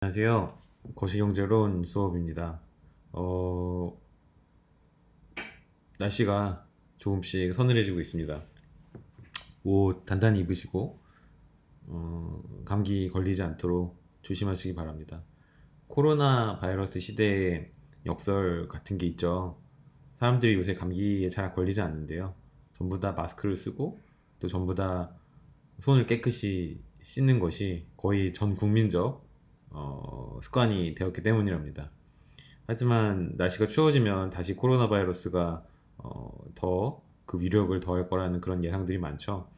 안녕하세요. 거시경제론 수업입니다. 어, 날씨가 조금씩 서늘해지고 있습니다. 옷 단단히 입으시고 감기 걸리지 않도록 조심하시기 바랍니다. 코로나 바이러스 시대의 역설 같은 게 있죠. 사람들이 요새 감기에 잘 걸리지 않는데요. 전부 다 마스크를 쓰고 또 전부 다 손을 깨끗이 씻는 것이 거의 전 국민적 습관이 되었기 때문이랍니다. 하지만 날씨가 추워지면 다시 코로나 바이러스가 더 그 위력을 더할 거라는 그런 예상들이 많죠.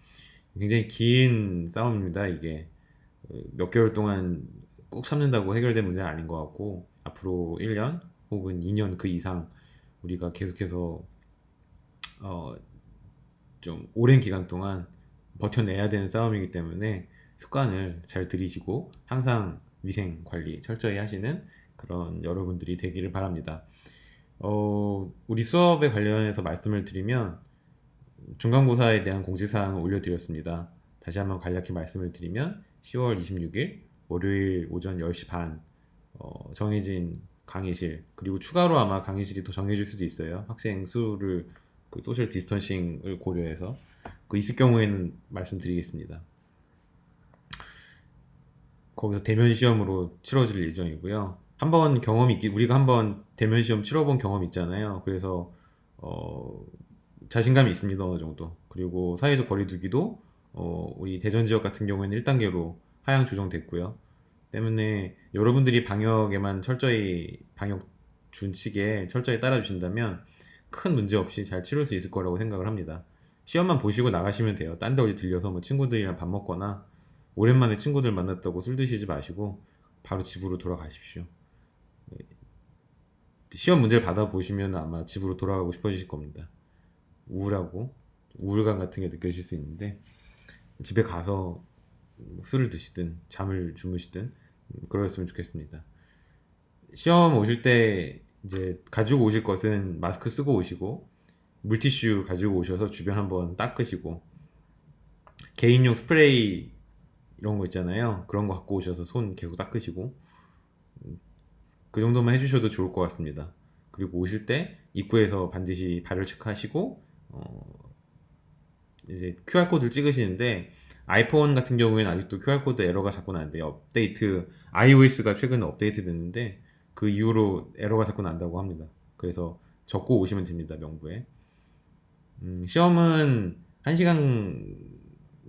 굉장히 긴 싸움입니다, 이게. 몇 개월 동안 꾹 참는다고 해결된 문제는 아닌 것 같고, 앞으로 1년 혹은 2년 그 이상 우리가 계속해서 어, 좀 오랜 기간 동안 버텨내야 되는 싸움이기 때문에 습관을 잘 들이시고 항상 위생 관리 철저히 하시는 그런 여러분들이 되기를 바랍니다. 우리 수업에 관련해서 말씀을 드리면 중간고사에 대한 공지사항을 올려드렸습니다. 다시 한번 간략히 말씀을 드리면 10월 26일 월요일 오전 10시 반 정해진 강의실, 그리고 추가로 아마 강의실이 더 정해질 수도 있어요. 학생 수를 그 소셜 디스턴싱을 고려해서 그 있을 경우에는 말씀드리겠습니다. 거기서 대면 시험으로 치러질 예정이고요. 한번 경험이 있기, 우리가 한번 대면 시험 치러본 경험 있잖아요. 그래서 어, 자신감이 있습니다, 어느 정도. 그리고 사회적 거리두기도 우리 대전 지역 같은 경우에는 1단계로 하향 조정됐고요. 때문에 여러분들이 방역에만 철저히 방역 준칙에 철저히 따라주신다면 큰 문제 없이 잘 치룰 수 있을 거라고 생각을 합니다. 시험만 보시고 나가시면 돼요. 딴데 어디 들려서 뭐 친구들이랑 밥 먹거나 오랜만에 친구들 만났다고 술 드시지 마시고 바로 집으로 돌아가십시오. 시험 문제를 받아보시면 아마 집으로 돌아가고 싶어지실 겁니다. 우울하고 우울감 같은 게 느껴질 수 있는데 집에 가서 술을 드시든 잠을 주무시든 그러셨으면 좋겠습니다. 시험 오실 때 이제 가지고 오실 것은 마스크 쓰고 오시고 물티슈 가지고 오셔서 주변 한번 닦으시고 개인용 스프레이 이런 거 있잖아요. 그런 거 갖고 오셔서 손 계속 닦으시고 그 정도만 해주셔도 좋을 것 같습니다. 그리고 오실 때 입구에서 반드시 발열 체크하시고 이제 QR코드를 찍으시는데 아이폰 같은 경우에는 아직도 QR코드 에러가 자꾸 나는데 업데이트 iOS가 최근에 업데이트 됐는데 그 이후로 에러가 자꾸 난다고 합니다. 그래서 적고 오시면 됩니다, 명부에. 시험은 1시간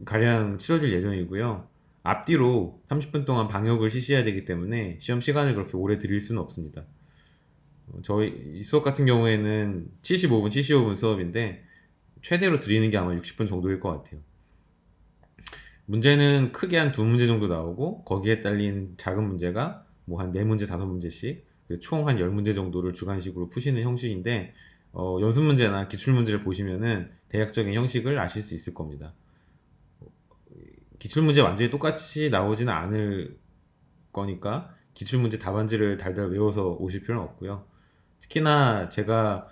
가량 치러질 예정이고요. 앞뒤로 30분 동안 방역을 실시해야 되기 때문에 시험 시간을 그렇게 오래 드릴 수는 없습니다. 저희 수업 같은 경우에는 75분 수업인데 최대로 드리는 게 아마 60분 정도일 것 같아요. 문제는 크게 한 두 문제 정도 나오고 거기에 딸린 작은 문제가 뭐 한 네 문제 다섯 문제씩 총 한 10문제 정도를 주관식으로 푸시는 형식인데 연습 문제나 기출 문제를 보시면은 대략적인 형식을 아실 수 있을 겁니다. 기출 문제 완전히 똑같이 나오지는 않을 거니까 기출 문제 답안지를 달달 외워서 오실 필요는 없고요. 특히나 제가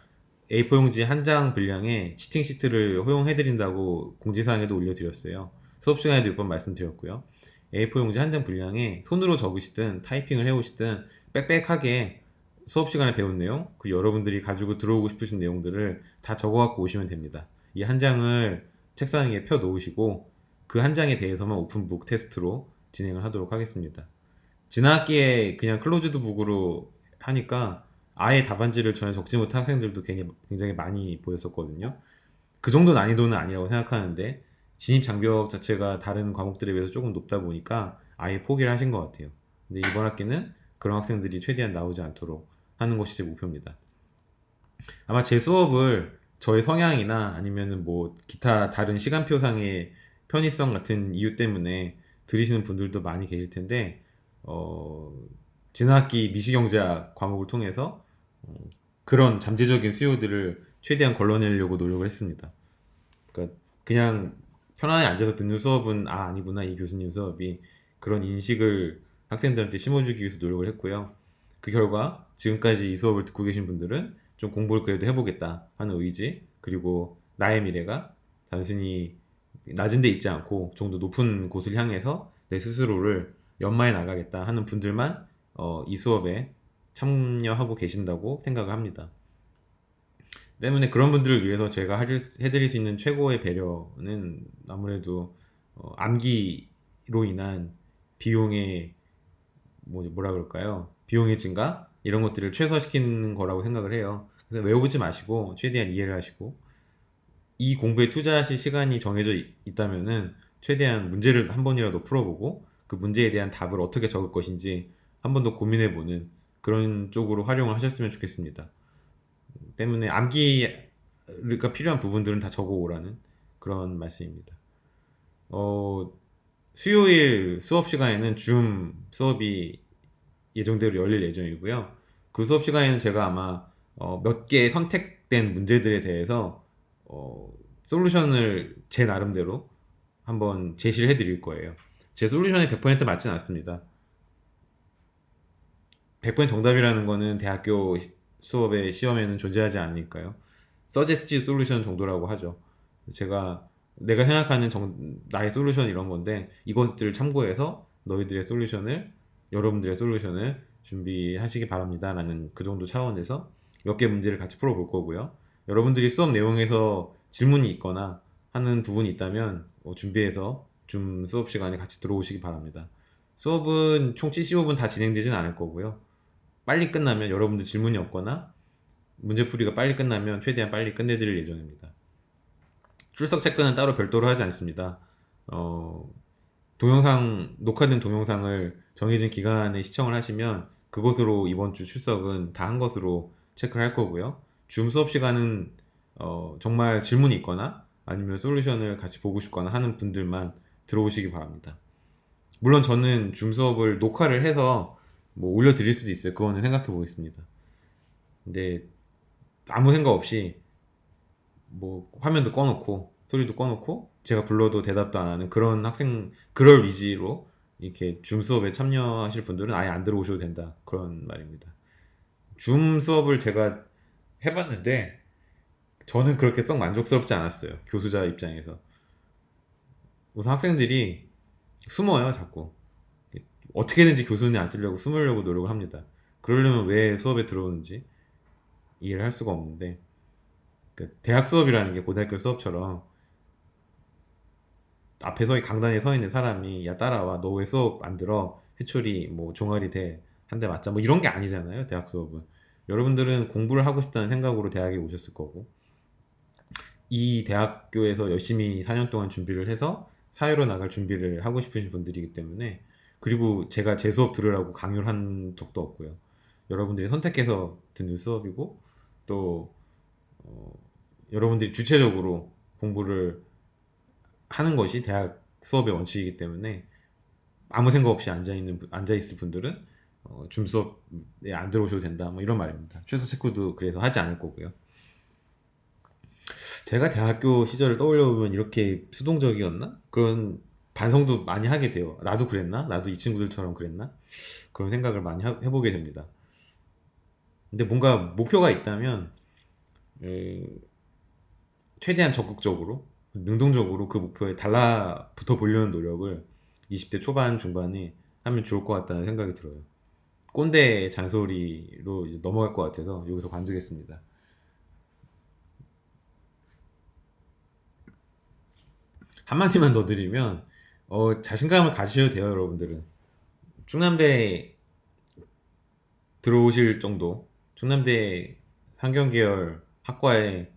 A4 용지 한 장 분량에 치팅 시트를 허용해드린다고 공지사항에도 올려드렸어요. 수업 시간에도 몇 번 말씀드렸고요. A4 용지 한 장 분량에 손으로 적으시든 타이핑을 해오시든 빽빽하게 수업 시간에 배운 내용, 그리고 여러분들이 가지고 들어오고 싶으신 내용들을 다 적어갖고 오시면 됩니다. 이 한 장을 책상 위에 펴 놓으시고 그 한 장에 대해서만 오픈북 테스트로 진행을 하도록 하겠습니다. 지난 학기에 그냥 클로즈드 북으로 하니까 아예 답안지를 전혀 적지 못한 학생들도 굉장히 많이 보였었거든요. 그 정도 난이도는 아니라고 생각하는데 진입 장벽 자체가 다른 과목들에 비해서 조금 높다 보니까 아예 포기를 하신 것 같아요. 근데 이번 학기는 그런 학생들이 최대한 나오지 않도록 하는 것이 제 목표입니다. 아마 제 수업을 저의 성향이나 아니면은 뭐 기타 다른 시간표상의 편의성 같은 이유 때문에 들으시는 분들도 많이 계실 텐데 어, 지난 학기 미시경제학 과목을 통해서 어, 그런 잠재적인 수요들을 최대한 걸러내려고 노력을 했습니다. 그러니까 그냥 편안히 앉아서 듣는 수업은 아니구나, 이 교수님 수업이, 그런 인식을 학생들한테 심어주기 위해서 노력을 했고요. 그 결과 지금까지 이 수업을 듣고 계신 분들은 좀 공부를 그래도 해보겠다 하는 의지, 그리고 나의 미래가 단순히 낮은 데 있지 않고 좀 더 높은 곳을 향해서 내 스스로를 연마해 나가겠다 하는 분들만 이 수업에 참여하고 계신다고 생각을 합니다. 때문에 그런 분들을 위해서 제가 해드릴 수 있는 최고의 배려는 아무래도 암기로 인한 비용의 뭐라 그럴까요? 비용의 증가 이런 것들을 최소화시키는 거라고 생각을 해요. 그래서 외우지 마시고 최대한 이해를 하시고 이 공부에 투자하실 시간이 정해져 있다면은 최대한 문제를 한 번이라도 풀어보고 그 문제에 대한 답을 어떻게 적을 것인지 한 번 더 고민해보는 그런 쪽으로 활용을 하셨으면 좋겠습니다. 때문에 암기가 필요한 부분들은 다 적어오라는 그런 말씀입니다. 어, 수요일 수업 시간에는 줌 수업이 예정대로 열릴 예정이고요. 그 수업 시간에는 제가 아마 몇 개 선택된 문제들에 대해서 솔루션을 제 나름대로 한번 제시를 해드릴 거예요. 제 솔루션이 100% 맞진 않습니다. 100% 정답이라는 거는 대학교 수업의 시험에는 존재하지 않으니까요. 서제스티브 솔루션 정도라고 하죠. 제가 내가 생각하는 나의 솔루션 이런 건데 이것들을 참고해서 너희들의 솔루션을 여러분들의 솔루션을 준비하시기 바랍니다 라는 그 정도 차원에서 몇 개 문제를 같이 풀어볼 거고요. 여러분들이 수업 내용에서 질문이 있거나 하는 부분이 있다면 준비해서 줌 수업 시간에 같이 들어오시기 바랍니다. 수업은 총 75분 다 진행되진 않을 거고요. 빨리 끝나면 여러분들 질문이 없거나 문제풀이가 빨리 끝나면 최대한 빨리 끝내드릴 예정입니다. 출석 체크는 따로 별도로 하지 않습니다. 녹화된 동영상을 정해진 기간 안에 시청을 하시면 그것으로 이번 주 출석은 다 한 것으로 체크를 할 거고요. 줌 수업 시간은 정말 질문이 있거나 아니면 솔루션을 같이 보고 싶거나 하는 분들만 들어오시기 바랍니다. 물론 저는 줌 수업을 녹화를 해서 올려드릴 수도 있어요. 그거는 생각해 보겠습니다. 근데 아무 생각 없이 화면도 꺼놓고 소리도 꺼놓고 제가 불러도 대답도 안 하는 그런 그럴 위주로 이렇게 줌 수업에 참여하실 분들은 아예 안 들어오셔도 된다 그런 말입니다. 줌 수업을 제가 해봤는데 저는 그렇게 썩 만족스럽지 않았어요. 교수자 입장에서 우선 학생들이 숨어요 자꾸. 어떻게든지 교수님 안 뜨려고 숨으려고 노력을 합니다. 그러려면 왜 수업에 들어오는지 이해를 할 수가 없는데 대학 수업이라는 게 고등학교 수업처럼 앞에 강단에 서 있는 사람이 야 따라와 너 왜 수업 안 들어 회초리 종아리 대 한 대 맞자 이런 게 아니잖아요. 대학 수업은 여러분들은 공부를 하고 싶다는 생각으로 대학에 오셨을 거고 이 대학교에서 열심히 4년 동안 준비를 해서 사회로 나갈 준비를 하고 싶으신 분들이기 때문에 그리고 제가 제 수업 들으라고 강요를 한 적도 없고요. 여러분들이 선택해서 듣는 수업이고 또 여러분들이 주체적으로 공부를 하는 것이 대학 수업의 원칙이기 때문에 아무 생각 없이 앉아 있을 분들은 줌 수업에 안 들어오셔도 된다 이런 말입니다. 출석 체크도 그래서 하지 않을 거고요. 제가 대학교 시절을 떠올려 보면 이렇게 수동적이었나? 그런 반성도 많이 하게 돼요. 나도 그랬나? 나도 이 친구들처럼 그랬나? 그런 생각을 많이 해보게 됩니다. 근데 뭔가 목표가 있다면 최대한 적극적으로 능동적으로 그 목표에 달라붙어 보려는 노력을 20대 초반 중반에 하면 좋을 것 같다는 생각이 들어요. 꼰대 잔소리로 이제 넘어갈 것 같아서 여기서 관두겠습니다. 한마디만 더 드리면 자신감을 가지셔도 돼요. 여러분들은 충남대 들어오실 정도, 충남대 상경계열 학과에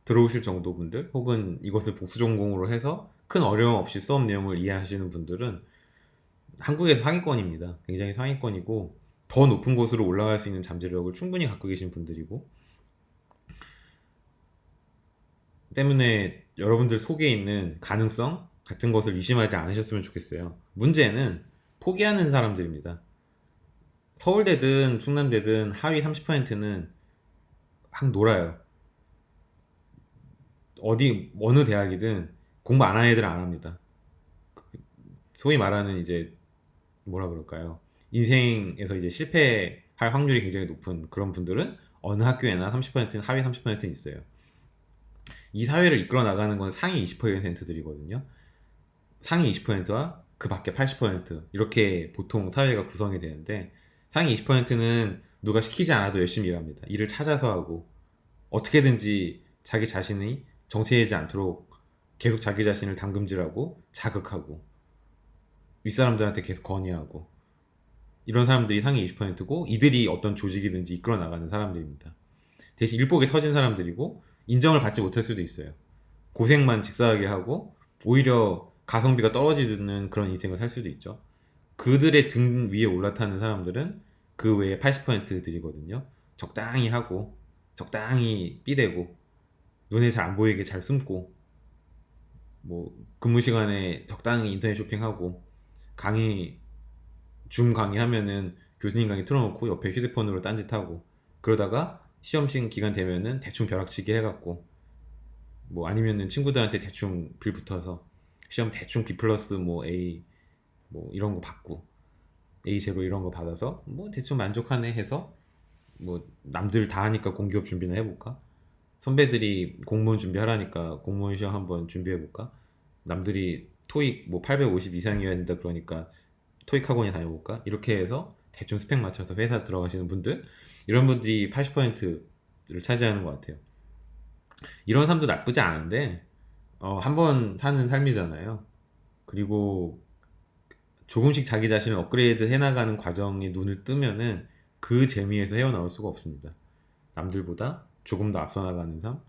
들어오실 정도 분들 혹은 이것을 복수 전공으로 해서 큰 어려움 없이 수업 내용을 이해하시는 분들은 한국에서 상위권입니다. 굉장히 상위권이고 더 높은 곳으로 올라갈 수 있는 잠재력을 충분히 갖고 계신 분들이고 때문에 여러분들 속에 있는 가능성 같은 것을 의심하지 않으셨으면 좋겠어요. 문제는 포기하는 사람들입니다. 서울대든 충남대든 하위 30%는 확 놀아요. 어느 대학이든 공부 안 하는 애들은 안 합니다. 소위 말하는 이제 뭐라 그럴까요? 인생에서 이제 실패할 확률이 굉장히 높은 그런 분들은 어느 학교에나 30%는 하위 30%는 있어요. 이 사회를 이끌어 나가는 건 상위 20%들이거든요. 상위 20%와 그 밖에 80% 이렇게 보통 사회가 구성이 되는데 상위 20%는 누가 시키지 않아도 열심히 일합니다. 일을 찾아서 하고 어떻게든지 자기 자신이 정체되지 않도록 계속 자기 자신을 담금질하고 자극하고 윗사람들한테 계속 건의하고 이런 사람들이 상위 20%고 이들이 어떤 조직이든지 이끌어 나가는 사람들입니다. 대신 일복에 터진 사람들이고 인정을 받지 못할 수도 있어요. 고생만 직사하게 하고 오히려 가성비가 떨어지는 그런 인생을 살 수도 있죠. 그들의 등 위에 올라타는 사람들은 그 외에 80%들이거든요. 적당히 하고 적당히 삐대고 눈에 잘 안 보이게 잘 숨고 뭐 근무 시간에 적당히 인터넷 쇼핑하고 강의 줌 강의하면은 교수님 강의 틀어놓고 옆에 휴대폰으로 딴짓하고 그러다가 시험식 기간 되면은 대충 벼락치기 해갖고 뭐 아니면은 친구들한테 대충 빌 붙어서 시험 대충 B 플러스 뭐 A 뭐 이런 거 받고 A 제로 이런 거 받아서 뭐 대충 만족하네 해서 뭐 남들 다 하니까 공기업 준비나 해볼까? 선배들이 공무원 준비하라니까 공무원 시험 한번 준비해볼까? 남들이 토익 뭐 850 이상이어야 된다 그러니까 토익 학원에 다녀볼까? 이렇게 해서 대충 스펙 맞춰서 회사 들어가시는 분들 이런 분들이 80%를 차지하는 것 같아요. 이런 삶도 나쁘지 않은데 한 번 사는 삶이잖아요. 그리고 조금씩 자기 자신을 업그레이드 해나가는 과정에 눈을 뜨면은 그 재미에서 헤어나올 수가 없습니다. 남들보다 조금 더 앞서 나가는 삶.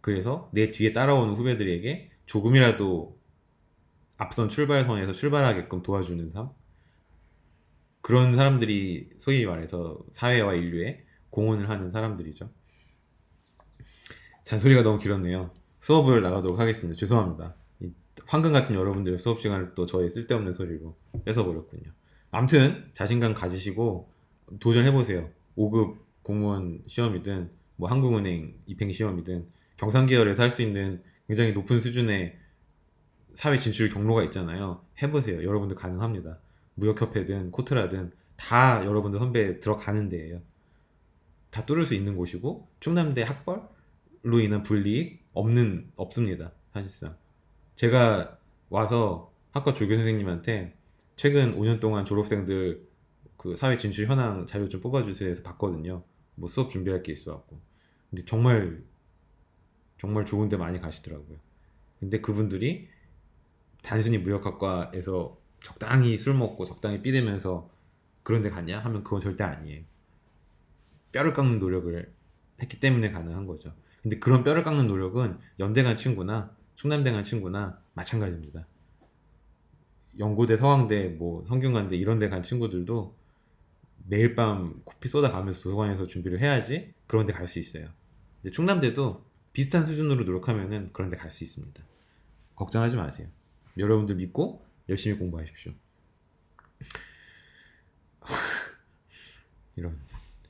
그래서 내 뒤에 따라오는 후배들에게 조금이라도 앞선 출발선에서 출발하게끔 도와주는 삶. 그런 사람들이 소위 말해서 사회와 인류에 공헌을 하는 사람들이죠. 잔소리가 너무 길었네요. 수업을 나가도록 하겠습니다. 죄송합니다. 황금 같은 여러분들의 수업 시간을 또 저의 쓸데없는 소리로 뺏어버렸군요. 암튼 자신감 가지시고 도전해보세요. 5급 공무원 시험이든 뭐 한국은행 입행 시험이든 경상계열에서 할 수 있는 굉장히 높은 수준의 사회 진출 경로가 있잖아요. 해보세요. 여러분들 가능합니다. 무역협회든 코트라든 다 여러분들 선배 들어가는 데예요. 다 뚫을 수 있는 곳이고 충남대 학벌로 인한 불이익 없습니다. 사실상 제가 와서 학과 조교 선생님한테 최근 5년 동안 졸업생들 그 사회 진출 현황 자료 좀 뽑아주세요 해서 봤거든요. 뭐 수업 준비할 게 있어갖고. 근데 정말 정말 좋은 데 많이 가시더라고요. 근데 그분들이 단순히 무역학과에서 적당히 술 먹고 적당히 삐대면서 그런 데 갔냐 하면 그건 절대 아니에요. 뼈를 깎는 노력을 했기 때문에 가능한 거죠. 근데 그런 뼈를 깎는 노력은 연대 간 친구나 충남대 간 친구나 마찬가지입니다. 연고대, 서강대, 뭐 성균관대 이런 데 간 친구들도 매일 밤 코피 쏟아가면서 도서관에서 준비를 해야지 그런 데 갈 수 있어요. 근데 충남대도 비슷한 수준으로 노력하면은 그런 데 갈 수 있습니다. 걱정하지 마세요. 여러분들 믿고 열심히 공부하십시오.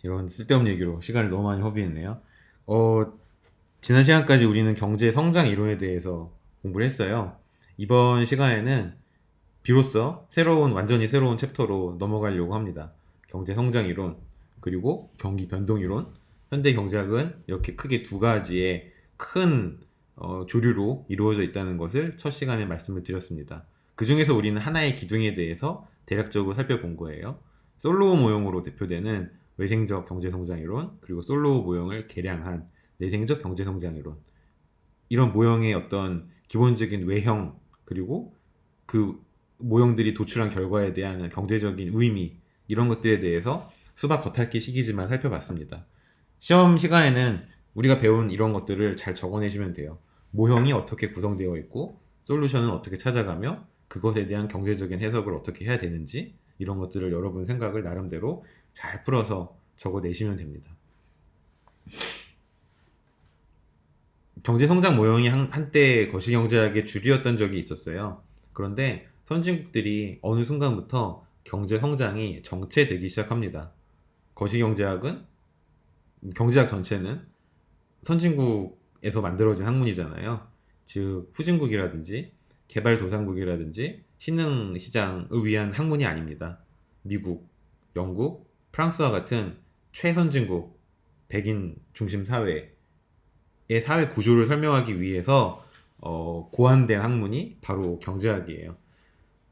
이런 쓸데없는 얘기로 시간을 너무 많이 허비했네요. 지난 시간까지 우리는 경제 성장 이론에 대해서 공부를 했어요. 이번 시간에는 비로소 완전히 새로운 챕터로 넘어가려고 합니다. 경제 성장 이론, 그리고 경기 변동 이론. 현대 경제학은 이렇게 크게 두 가지의 큰 조류로 이루어져 있다는 것을 첫 시간에 말씀을 드렸습니다. 그 중에서 우리는 하나의 기둥에 대해서 대략적으로 살펴본 거예요. 솔로우 모형으로 대표되는 외생적 경제성장 이론, 그리고 솔로우 모형을 개량한 내생적 경제성장 이론. 이런 모형의 어떤 기본적인 외형, 그리고 그 모형들이 도출한 결과에 대한 경제적인 의미, 이런 것들에 대해서 수박 겉핥기 시기지만 살펴봤습니다. 시험 시간에는 우리가 배운 이런 것들을 잘 적어내시면 돼요. 모형이 어떻게 구성되어 있고 솔루션은 어떻게 찾아가며 그것에 대한 경제적인 해석을 어떻게 해야 되는지 이런 것들을 여러분 생각을 나름대로 잘 풀어서 적어내시면 됩니다. 경제성장 모형이 한때 거시경제학의 주류였던 적이 있었어요. 그런데 선진국들이 어느 순간부터 경제성장이 정체되기 시작합니다. 거시경제학은 경제학 전체는 선진국에서 만들어진 학문이잖아요. 즉 후진국이라든지 개발도상국이라든지 신흥시장을 위한 학문이 아닙니다. 미국, 영국, 프랑스와 같은 최선진국 백인 중심 사회의 사회 구조를 설명하기 위해서 고안된 학문이 바로 경제학이에요.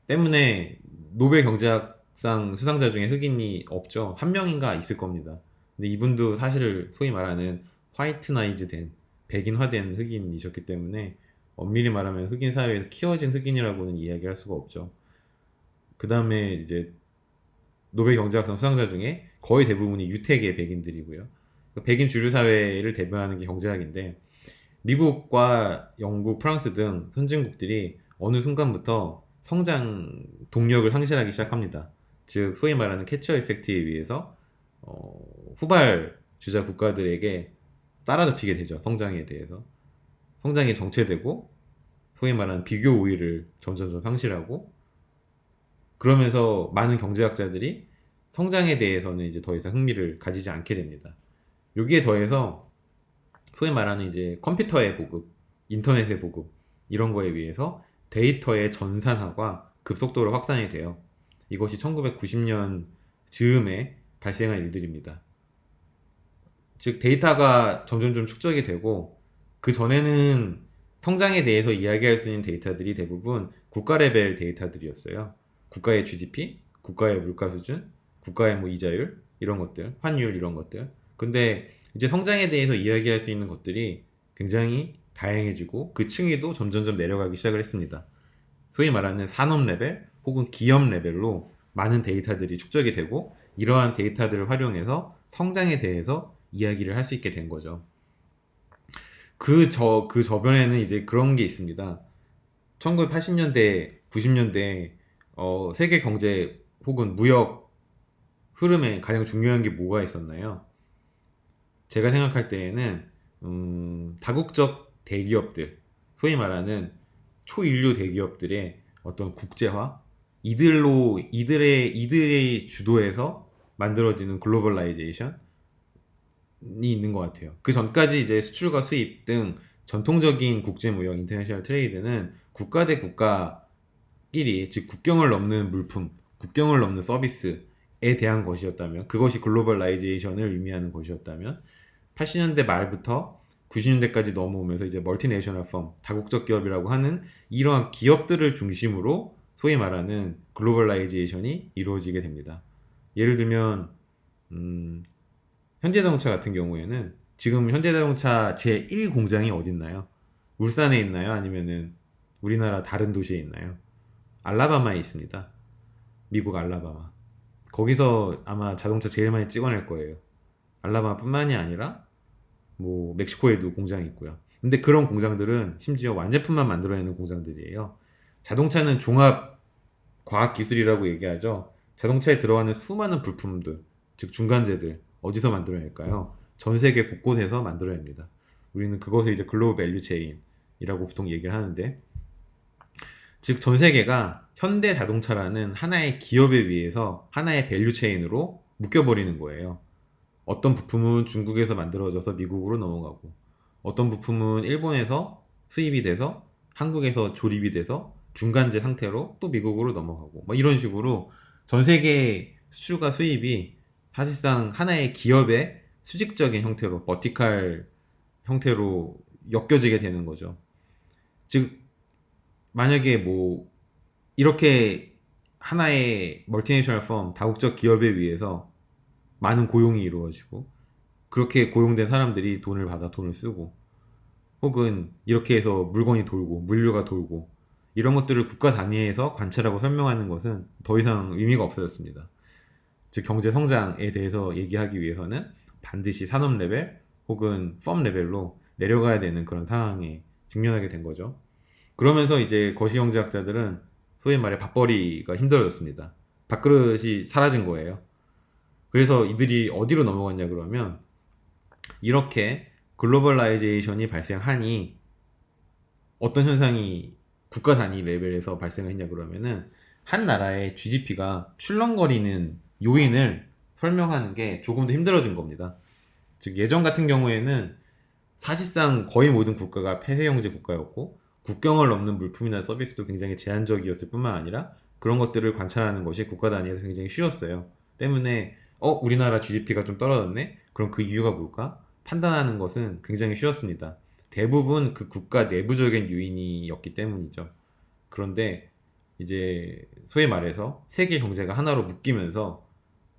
때문에 노벨 경제학 사실상 수상자 중에 흑인이 없죠. 한 명인가 있을 겁니다. 근데 이분도 사실 소위 말하는 화이트나이즈 된 백인화된 흑인이셨기 때문에 엄밀히 말하면 흑인 사회에서 키워진 흑인이라고는 이야기할 수가 없죠. 그 다음에 이제 노벨 경제학상 수상자 중에 거의 대부분이 유태계 백인들이고요. 백인 주류 사회를 대변하는 게 경제학인데 미국과 영국, 프랑스 등 선진국들이 어느 순간부터 성장 동력을 상실하기 시작합니다. 즉 소위 말하는 캐쳐 이펙트에 의해서 후발 주자 국가들에게 따라잡히게 되죠. 성장에 대해서. 성장이 정체되고 소위 말하는 비교 우위를 점점 상실하고 그러면서 많은 경제학자들이 성장에 대해서는 이제 더 이상 흥미를 가지지 않게 됩니다. 여기에 더해서 소위 말하는 이제 컴퓨터의 보급, 인터넷의 보급 이런 거에 의해서 데이터의 전산화가 급속도로 확산이 돼요. 이것이 1990년 즈음에 발생한 일들입니다. 즉 데이터가 점점 좀 축적이 되고 그 전에는 성장에 대해서 이야기할 수 있는 데이터들이 대부분 국가 레벨 데이터들이었어요. 국가의 GDP, 국가의 물가 수준, 국가의 뭐 이자율 이런 것들, 환율 이런 것들. 근데 이제 성장에 대해서 이야기할 수 있는 것들이 굉장히 다양해지고 그 층위도 점점점 내려가기 시작을 했습니다. 소위 말하는 산업 레벨 혹은 기업 레벨로 많은 데이터들이 축적이 되고 이러한 데이터들을 활용해서 성장에 대해서 이야기를 할 수 있게 된 거죠. 그 저변에는 이제 그런 게 있습니다. 1980년대, 90년대 세계 경제 혹은 무역 흐름에 가장 중요한 게 뭐가 있었나요? 제가 생각할 때에는 다국적 대기업들, 소위 말하는 초인류 대기업들의 어떤 국제화, 이들의 주도에서 만들어지는 글로벌라이제이션이 있는 것 같아요. 그 전까지 이제 수출과 수입 등 전통적인 국제무역, 인터내셔널 트레이드는 국가 대 국가끼리, 즉 국경을 넘는 물품, 국경을 넘는 서비스에 대한 것이었다면, 그것이 글로벌라이제이션을 의미하는 것이었다면 80년대 말부터 90년대까지 넘어오면서 이제 멀티내셔널 펌, 다국적 기업이라고 하는 이러한 기업들을 중심으로 소위 말하는 글로벌라이제이션이 이루어지게 됩니다. 예를 들면 현대자동차 같은 경우에는 지금 현대자동차 제1 공장이 어디 있나요? 울산에 있나요? 아니면은 우리나라 다른 도시에 있나요? 알라바마에 있습니다. 미국 알라바마. 거기서 아마 자동차 제일 많이 찍어낼 거예요. 알라바마뿐만이 아니라 뭐 멕시코에도 공장이 있고요. 근데 그런 공장들은 심지어 완제품만 만들어내는 공장들이에요. 자동차는 종합 과학 기술이라고 얘기하죠. 자동차에 들어가는 수많은 부품들, 즉 중간재들 어디서 만들어낼까요? 전 세계 곳곳에서 만들어냅니다. 우리는 그것을 이제 글로벌 밸류 체인이라고 보통 얘기를 하는데, 즉 전 세계가 현대 자동차라는 하나의 기업에 의해서 하나의 밸류 체인으로 묶여버리는 거예요. 어떤 부품은 중국에서 만들어져서 미국으로 넘어가고 어떤 부품은 일본에서 수입이 돼서 한국에서 조립이 돼서 중간재 상태로 또 미국으로 넘어가고 뭐 이런 식으로 전 세계 수출과 수입이 사실상 하나의 기업의 수직적인 형태로 버티칼 형태로 엮여지게 되는 거죠. 즉 만약에 뭐 이렇게 하나의 멀티내셔널 펌 다국적 기업에 의해서 많은 고용이 이루어지고 그렇게 고용된 사람들이 돈을 받아 돈을 쓰고 혹은 이렇게 해서 물건이 돌고 물류가 돌고 이런 것들을 국가 단위에서 관찰하고 설명하는 것은 더 이상 의미가 없어졌습니다. 즉 경제 성장에 대해서 얘기하기 위해서는 반드시 산업 레벨 혹은 펌 레벨로 내려가야 되는 그런 상황에 직면하게 된 거죠. 그러면서 이제 거시경제학자들은 소위 말해 밥벌이가 힘들어졌습니다. 밥그릇이 사라진 거예요. 그래서 이들이 어디로 넘어갔냐 그러면 이렇게 글로벌라이제이션이 발생하니 어떤 현상이 국가 단위 레벨에서 발생했냐 그러면은 한 나라의 GDP가 출렁거리는 요인을 설명하는 게 조금 더 힘들어진 겁니다. 즉 예전 같은 경우에는 사실상 거의 모든 국가가 폐쇄 경제 국가였고 국경을 넘는 물품이나 서비스도 굉장히 제한적이었을 뿐만 아니라 그런 것들을 관찰하는 것이 국가 단위에서 굉장히 쉬웠어요. 때문에 우리나라 GDP가 좀 떨어졌네? 그럼 그 이유가 뭘까? 판단하는 것은 굉장히 쉬웠습니다. 대부분 그 국가 내부적인 요인이었기 때문이죠. 그런데 이제 소위 말해서 세계 경제가 하나로 묶이면서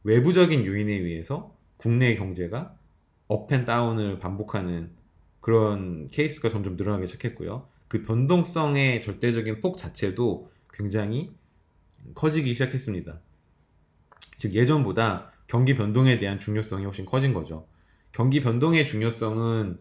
외부적인 요인에 의해서 국내 경제가 업앤다운을 반복하는 그런 케이스가 점점 늘어나기 시작했고요. 그 변동성의 절대적인 폭 자체도 굉장히 커지기 시작했습니다. 즉 예전보다 경기 변동에 대한 중요성이 훨씬 커진 거죠. 경기 변동의 중요성은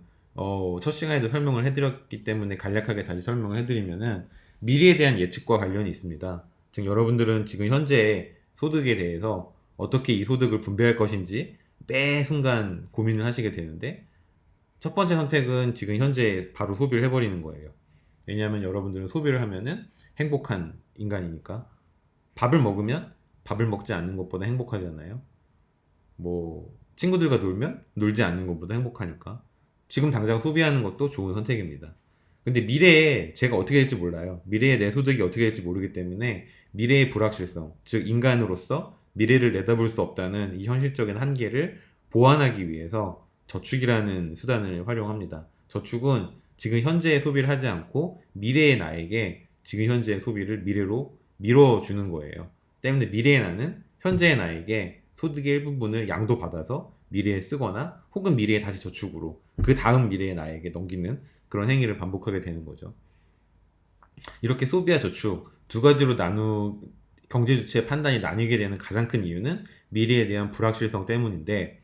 첫 시간에도 설명을 해드렸기 때문에 간략하게 다시 설명을 해드리면은 미래에 대한 예측과 관련이 있습니다. 즉 여러분들은 지금 현재 소득에 대해서 어떻게 이 소득을 분배할 것인지 매 순간 고민을 하시게 되는데 첫 번째 선택은 지금 현재 바로 소비를 해버리는 거예요. 왜냐하면 여러분들은 소비를 하면은 행복한 인간이니까. 밥을 먹으면 밥을 먹지 않는 것보다 행복하잖아요. 뭐 친구들과 놀면 놀지 않는 것보다 행복하니까. 지금 당장 소비하는 것도 좋은 선택입니다. 근데 미래에 제가 어떻게 될지 몰라요. 미래에 내 소득이 어떻게 될지 모르기 때문에 미래의 불확실성, 즉 인간으로서 미래를 내다볼 수 없다는 이 현실적인 한계를 보완하기 위해서 저축이라는 수단을 활용합니다. 저축은 지금 현재의 소비를 하지 않고 미래의 나에게 지금 현재의 소비를 미래로 밀어주는 거예요. 때문에 미래의 나는 현재의 나에게 소득의 일부분을 양도받아서 미래에 쓰거나 혹은 미래에 다시 저축으로 그 다음 미래의 나에게 넘기는 그런 행위를 반복하게 되는 거죠. 이렇게 소비와 저축 두 가지로 경제 주체의 판단이 나뉘게 되는 가장 큰 이유는 미래에 대한 불확실성 때문인데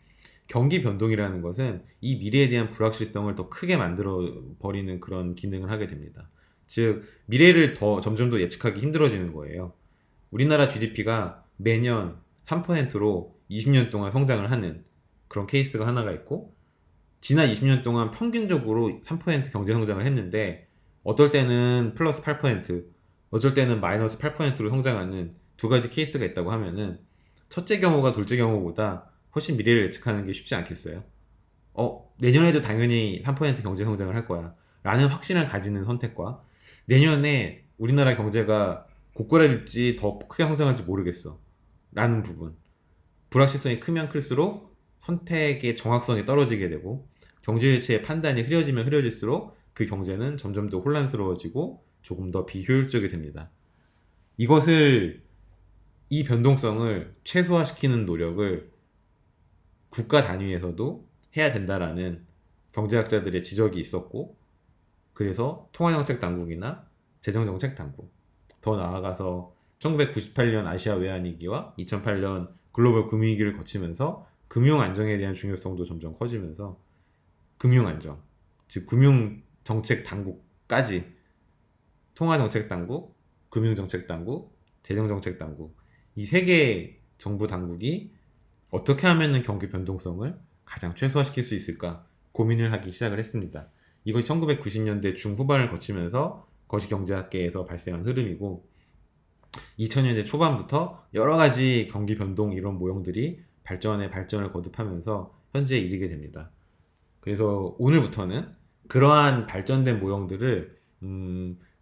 경기 변동이라는 것은 이 미래에 대한 불확실성을 더 크게 만들어 버리는 그런 기능을 하게 됩니다. 즉 미래를 점점 더 예측하기 힘들어지는 거예요. 우리나라 GDP가 매년 3%로 20년 동안 성장을 하는 그런 케이스가 하나가 있고 지난 20년 동안 평균적으로 3% 경제 성장을 했는데 어떨 때는 플러스 8%, 어쩔 때는 마이너스 8%로 성장하는 두 가지 케이스가 있다고 하면은 첫째 경우가 둘째 경우보다 훨씬 미래를 예측하는 게 쉽지 않겠어요? 내년에도 당연히 3% 경제 성장을 할 거야. 라는 확신을 가지는 선택과 내년에 우리나라 경제가 고꾸라질지 더 크게 성장할지 모르겠어. 라는 부분. 불확실성이 크면 클수록 선택의 정확성이 떨어지게 되고 경제주체의 판단이 흐려지면 흐려질수록 그 경제는 점점 더 혼란스러워지고 조금 더 비효율적이 됩니다. 이 변동성을 최소화시키는 노력을 국가 단위에서도 해야 된다라는 경제학자들의 지적이 있었고 그래서 통화정책당국이나 재정정책당국 더 나아가서 1998년 아시아 외환위기와 2008년 글로벌 금융위기를 거치면서 금융안정에 대한 중요성도 점점 커지면서 금융안정, 즉 금융정책당국까지 통화정책당국, 금융정책당국, 재정정책당국 이 세 개의 정부 당국이 어떻게 하면 경기 변동성을 가장 최소화시킬 수 있을까 고민을 하기 시작을 했습니다. 이것이 1990년대 중후반을 거치면서 거시경제학계에서 발생한 흐름이고 2000년대 초반부터 여러 가지 경기 변동 이런 모형들이 발전을 거듭하면서 현재에 이르게 됩니다. 그래서 오늘부터는 그러한 발전된 모형들을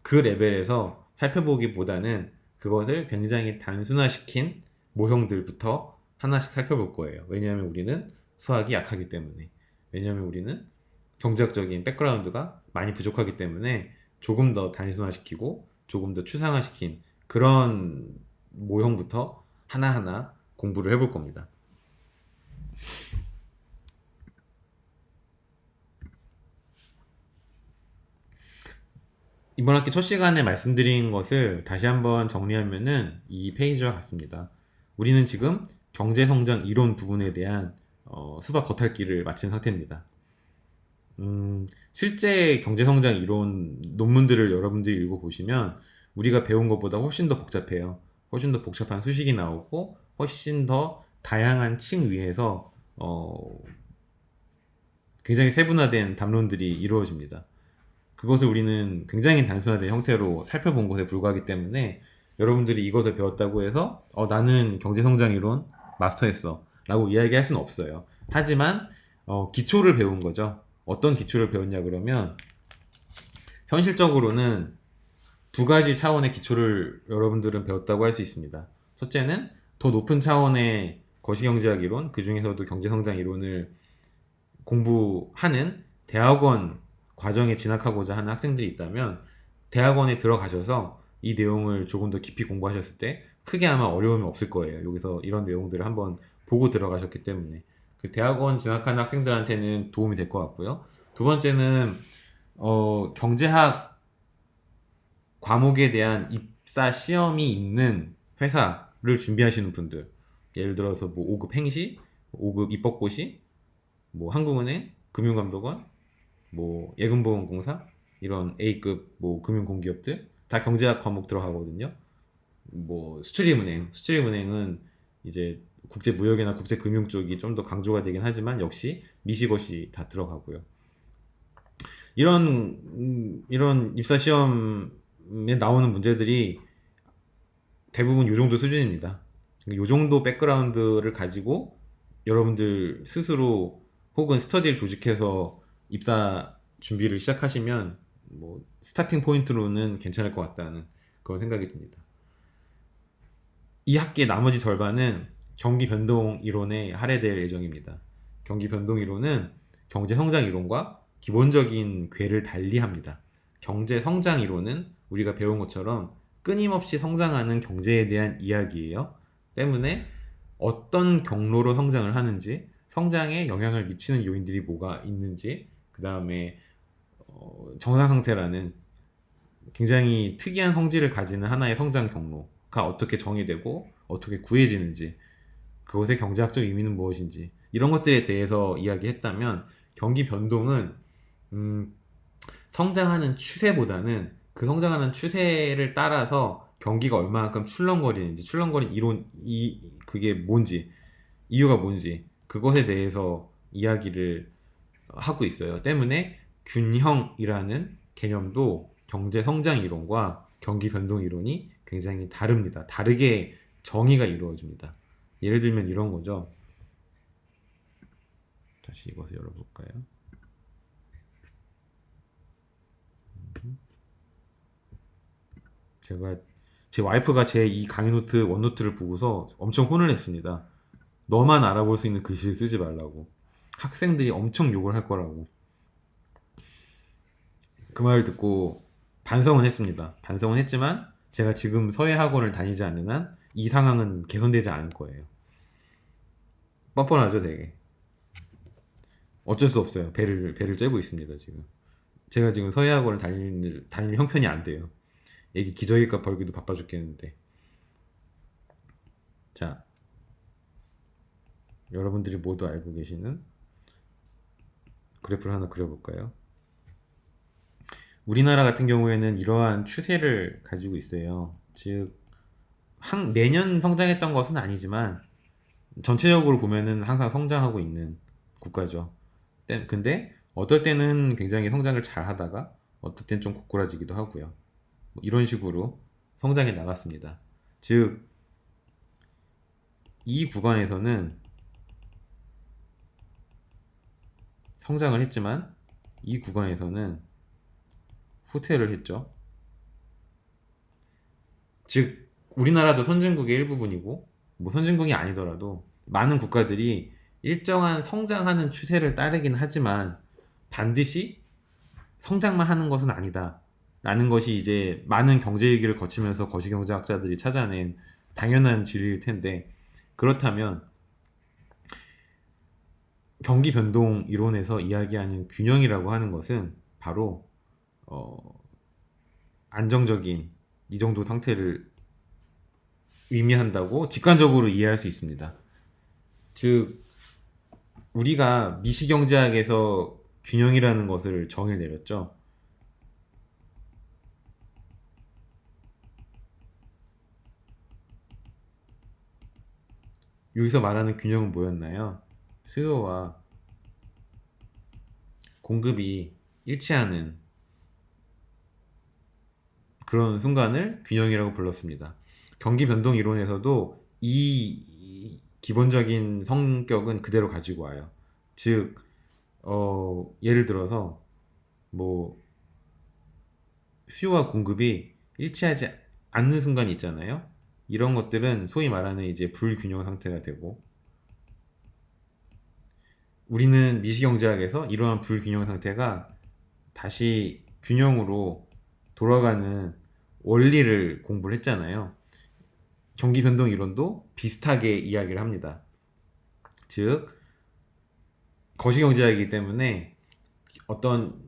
그 레벨에서 살펴보기보다는 그것을 굉장히 단순화시킨 모형들부터 하나씩 살펴볼 거예요. 왜냐하면 우리는 수학이 약하기 때문에. 왜냐하면 우리는 경제학적인 백그라운드가 많이 부족하기 때문에 조금 더 단순화시키고 조금 더 추상화시킨 그런 모형부터 하나하나 공부를 해볼 겁니다. 이번 학기 첫 시간에 말씀드린 것을 다시 한번 정리하면은 이 페이지와 같습니다. 우리는 지금 경제성장 이론 부분에 대한 수박 겉핥기를 마친 상태입니다. 실제 경제성장 이론 논문들을 여러분들이 읽어보시면 우리가 배운 것보다 훨씬 더 복잡해요. 훨씬 더 복잡한 수식이 나오고 훨씬 더 다양한 층 위에서 굉장히 세분화된 담론들이 이루어집니다. 그것을 우리는 굉장히 단순화된 형태로 살펴본 것에 불과하기 때문에 여러분들이 이것을 배웠다고 해서 나는 경제성장 이론 마스터했어 라고 이야기할 수는 없어요. 하지만 기초를 배운 거죠. 어떤 기초를 배웠냐 그러면 현실적으로는 두 가지 차원의 기초를 여러분들은 배웠다고 할 수 있습니다. 첫째는 더 높은 차원의 거시경제학 이론, 그 중에서도 경제성장 이론을 공부하는 대학원 과정에 진학하고자 하는 학생들이 있다면 대학원에 들어가셔서 이 내용을 조금 더 깊이 공부하셨을 때 크게 아마 어려움이 없을 거예요. 여기서 이런 내용들을 한번 보고 들어가셨기 때문에 그 대학원 진학하는 학생들한테는 도움이 될 것 같고요. 두 번째는 경제학 과목에 대한 입사 시험이 있는 회사를 준비하시는 분들, 예를 들어서 뭐 5급 행시, 5급 입법고시, 뭐 한국은행, 금융감독원, 뭐 예금보험공사 이런 A급 뭐 금융공기업들 다 경제학 과목 들어가거든요. 뭐 수출입은행은 이제 국제무역이나 국제금융 쪽이 좀 더 강조가 되긴 하지만 역시 미시것이 다 들어가고요. 이런 입사 시험에 나오는 문제들이 대부분 요 정도 수준입니다. 요 정도 백그라운드를 가지고 여러분들 스스로 혹은 스터디를 조직해서 입사 준비를 시작하시면 뭐 스타팅 포인트로는 괜찮을 것 같다는 그런 생각이 듭니다. 이 학기의 나머지 절반은 경기 변동 이론에 할애될 예정입니다. 경기 변동 이론은 경제 성장 이론과 기본적인 궤를 달리합니다. 경제 성장 이론은 우리가 배운 것처럼 끊임없이 성장하는 경제에 대한 이야기예요. 때문에 어떤 경로로 성장을 하는지, 성장에 영향을 미치는 요인들이 뭐가 있는지, 그 다음에 정상 상태라는 굉장히 특이한 성질을 가지는 하나의 성장 경로가 어떻게 정의되고 어떻게 구해지는지, 그것의 경제학적 의미는 무엇인지, 이런 것들에 대해서 이야기했다면 경기 변동은 성장하는 추세보다는 그 성장하는 추세를 따라서 경기가 얼마만큼 출렁거리는지, 출렁거린 이론, 그게 뭔지, 이유가 뭔지, 그것에 대해서 이야기를 하고 있어요. 때문에 균형이라는 개념도 경제 성장 이론과 경기 변동 이론이 굉장히 다릅니다. 다르게 정의가 이루어집니다. 예를 들면 이런 거죠. 다시 이것을 열어볼까요? 제 와이프가 제 이 강의 노트 원노트를 보고서 엄청 혼을 냈습니다. 너만 알아볼 수 있는 글씨를 쓰지 말라고. 학생들이 엄청 욕을 할 거라고. 그 말을 듣고 반성은 했습니다. 반성은 했지만 제가 지금 서예 학원을 다니지 않는 한 이 상황은 개선되지 않을 거예요. 뻔뻔하죠, 되게. 어쩔 수 없어요. 배를 째고 있습니다, 지금. 제가 지금 서예 학원을 다닐 형편이 안 돼요. 애기 기저귀값 벌기도 바빠 죽겠는데. 자, 여러분들이 모두 알고 계시는 그래프를 하나 그려볼까요? 우리나라 같은 경우에는 이러한 추세를 가지고 있어요. 즉, 매년 성장했던 것은 아니지만 전체적으로 보면은 항상 성장하고 있는 국가죠. 근데 어떨 때는 굉장히 성장을 잘 하다가 어떨 땐 좀 고꾸라지기도 하고요. 뭐 이런 식으로 성장해 나갔습니다. 즉, 이 구간에서는 성장을 했지만 이 구간에서는 후퇴를 했죠. 즉, 우리나라도 선진국의 일부분이고 뭐 선진국이 아니더라도 많은 국가들이 일정한 성장하는 추세를 따르긴 하지만 반드시 성장만 하는 것은 아니다 라는 것이 이제 많은 경제위기를 거치면서 거시경제학자들이 찾아낸 당연한 진리일 텐데, 그렇다면 경기 변동 이론에서 이야기하는 균형이라고 하는 것은 바로 어, 안정적인 이 정도 상태를 의미한다고 직관적으로 이해할 수 있습니다. 즉, 우리가 미시경제학에서 균형이라는 것을 정의를 내렸죠. 여기서 말하는 균형은 뭐였나요? 수요와 공급이 일치하는 그런 순간을 균형이라고 불렀습니다. 경기 변동 이론에서도 이 기본적인 성격은 그대로 가지고 와요. 즉, 예를 들어서 뭐 수요와 공급이 일치하지 않는 순간이 있잖아요. 이런 것들은 소위 말하는 이제 불균형 상태가 되고, 우리는 미시경제학에서 이러한 불균형 상태가 다시 균형으로 돌아가는 원리를 공부를 했잖아요. 경기 변동 이론도 비슷하게 이야기를 합니다. 즉 거시경제학이기 때문에 어떤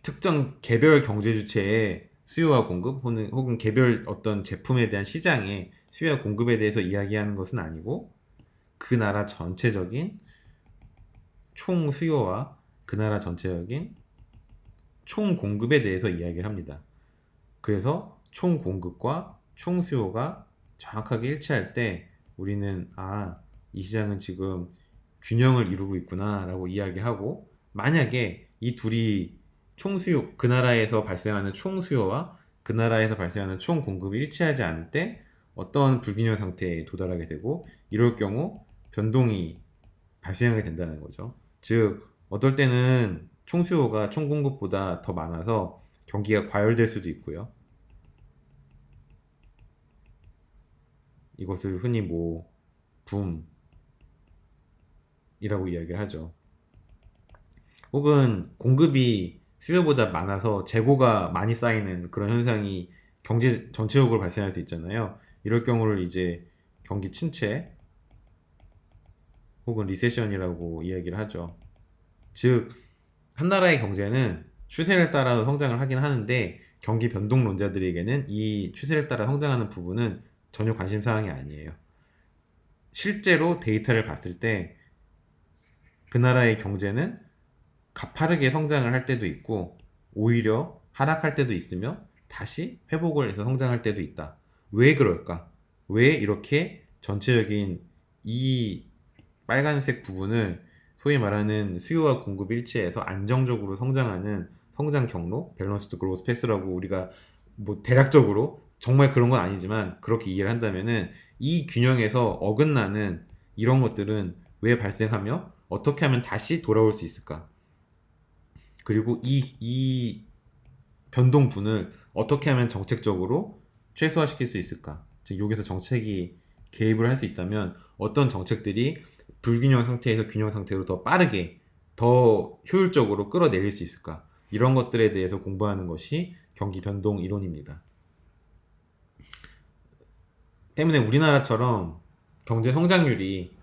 특정 개별 경제 주체의 수요와 공급 혹은 개별 어떤 제품에 대한 시장의 수요와 공급에 대해서 이야기하는 것은 아니고 그 나라 전체적인 총 수요와 그 나라 전체적인 총 공급에 대해서 이야기를 합니다. 그래서 총 공급과 총 수요가 정확하게 일치할 때 우리는 이 시장은 지금 균형을 이루고 있구나 라고 이야기하고, 만약에 이 둘이 총 수요, 그 나라에서 발생하는 총 수요와 그 나라에서 발생하는 총 공급이 일치하지 않을 때 어떤 불균형 상태에 도달하게 되고, 이럴 경우 변동이 발생하게 된다는 거죠. 즉 어떨 때는 총 수요가 총 공급보다 더 많아서 경기가 과열될 수도 있고요. 이것을 흔히 붐이라고 이야기를 하죠. 혹은 공급이 수요보다 많아서 재고가 많이 쌓이는 그런 현상이 경제 전체적으로 발생할 수 있잖아요. 이럴 경우를 이제 경기 침체 혹은 리세션이라고 이야기를 하죠. 즉 한 나라의 경제는 추세를 따라 성장을 하긴 하는데 경기 변동론자들에게는 이 추세를 따라 성장하는 부분은 전혀 관심 사항이 아니에요. 실제로 데이터를 봤을 때 그 나라의 경제는 가파르게 성장을 할 때도 있고 오히려 하락할 때도 있으며 다시 회복을 해서 성장할 때도 있다. 왜 그럴까? 왜 이렇게 전체적인 이 빨간색 부분을 소위 말하는 수요와 공급 일치해서 안정적으로 성장하는 성장 경로, 밸런스드 그로스 패스라고 우리가 대략적으로 정말 그런 건 아니지만 그렇게 이해를 한다면은, 이 균형에서 어긋나는 이런 것들은 왜 발생하며 어떻게 하면 다시 돌아올 수 있을까? 그리고 이 변동분을 어떻게 하면 정책적으로 최소화시킬 수 있을까? 즉 여기서 정책이 개입을 할 수 있다면 어떤 정책들이 불균형 상태에서 균형 상태로 더 빠르게 더 효율적으로 끌어내릴 수 있을까? 이런 것들에 대해서 공부하는 것이 경기 변동 이론입니다. 때문에 우리나라처럼 경제 성장률이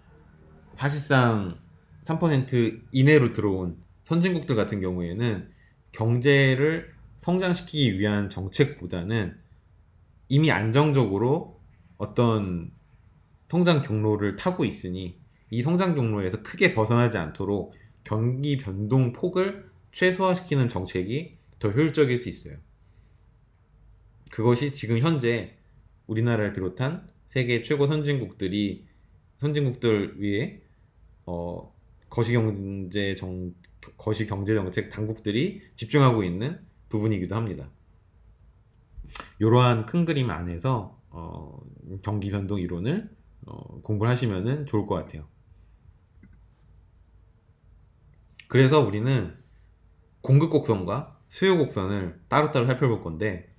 사실상 3% 이내로 들어온 선진국들 같은 경우에는 경제를 성장시키기 위한 정책보다는 이미 안정적으로 어떤 성장 경로를 타고 있으니 이 성장 경로에서 크게 벗어나지 않도록 경기 변동 폭을 최소화시키는 정책이 더 효율적일 수 있어요. 그것이 지금 현재 우리나라를 비롯한 세계 최고 선진국들 위해 거시경제정책 당국들이 집중하고 있는 부분이기도 합니다. 이러한 큰 그림 안에서 경기 변동 이론을 공부를 하시면 좋을 것 같아요. 그래서 우리는 공급 곡선과 수요 곡선을 따로따로 살펴볼 건데,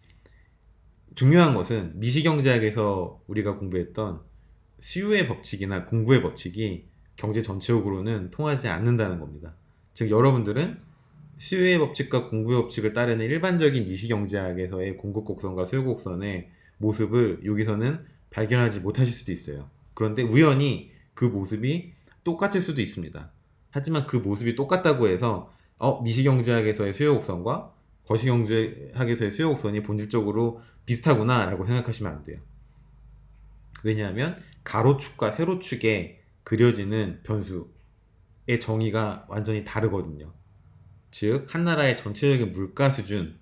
중요한 것은 미시경제학에서 우리가 공부했던 수요의 법칙이나 공급의 법칙이 경제 전체적으로는 통하지 않는다는 겁니다. 즉 여러분들은 수요의 법칙과 공급의 법칙을 따르는 일반적인 미시경제학에서의 공급 곡선과 수요 곡선의 모습을 여기서는 발견하지 못하실 수도 있어요. 그런데 우연히 그 모습이 똑같을 수도 있습니다. 하지만 그 모습이 똑같다고 해서 미시경제학에서의 수요 곡선과 거시경제학에서의 수요 곡선이 본질적으로 비슷하구나 라고 생각하시면 안 돼요. 왜냐하면 가로축과 세로축에 그려지는 변수의 정의가 완전히 다르거든요. 즉 한 나라의 전체적인 물가 수준은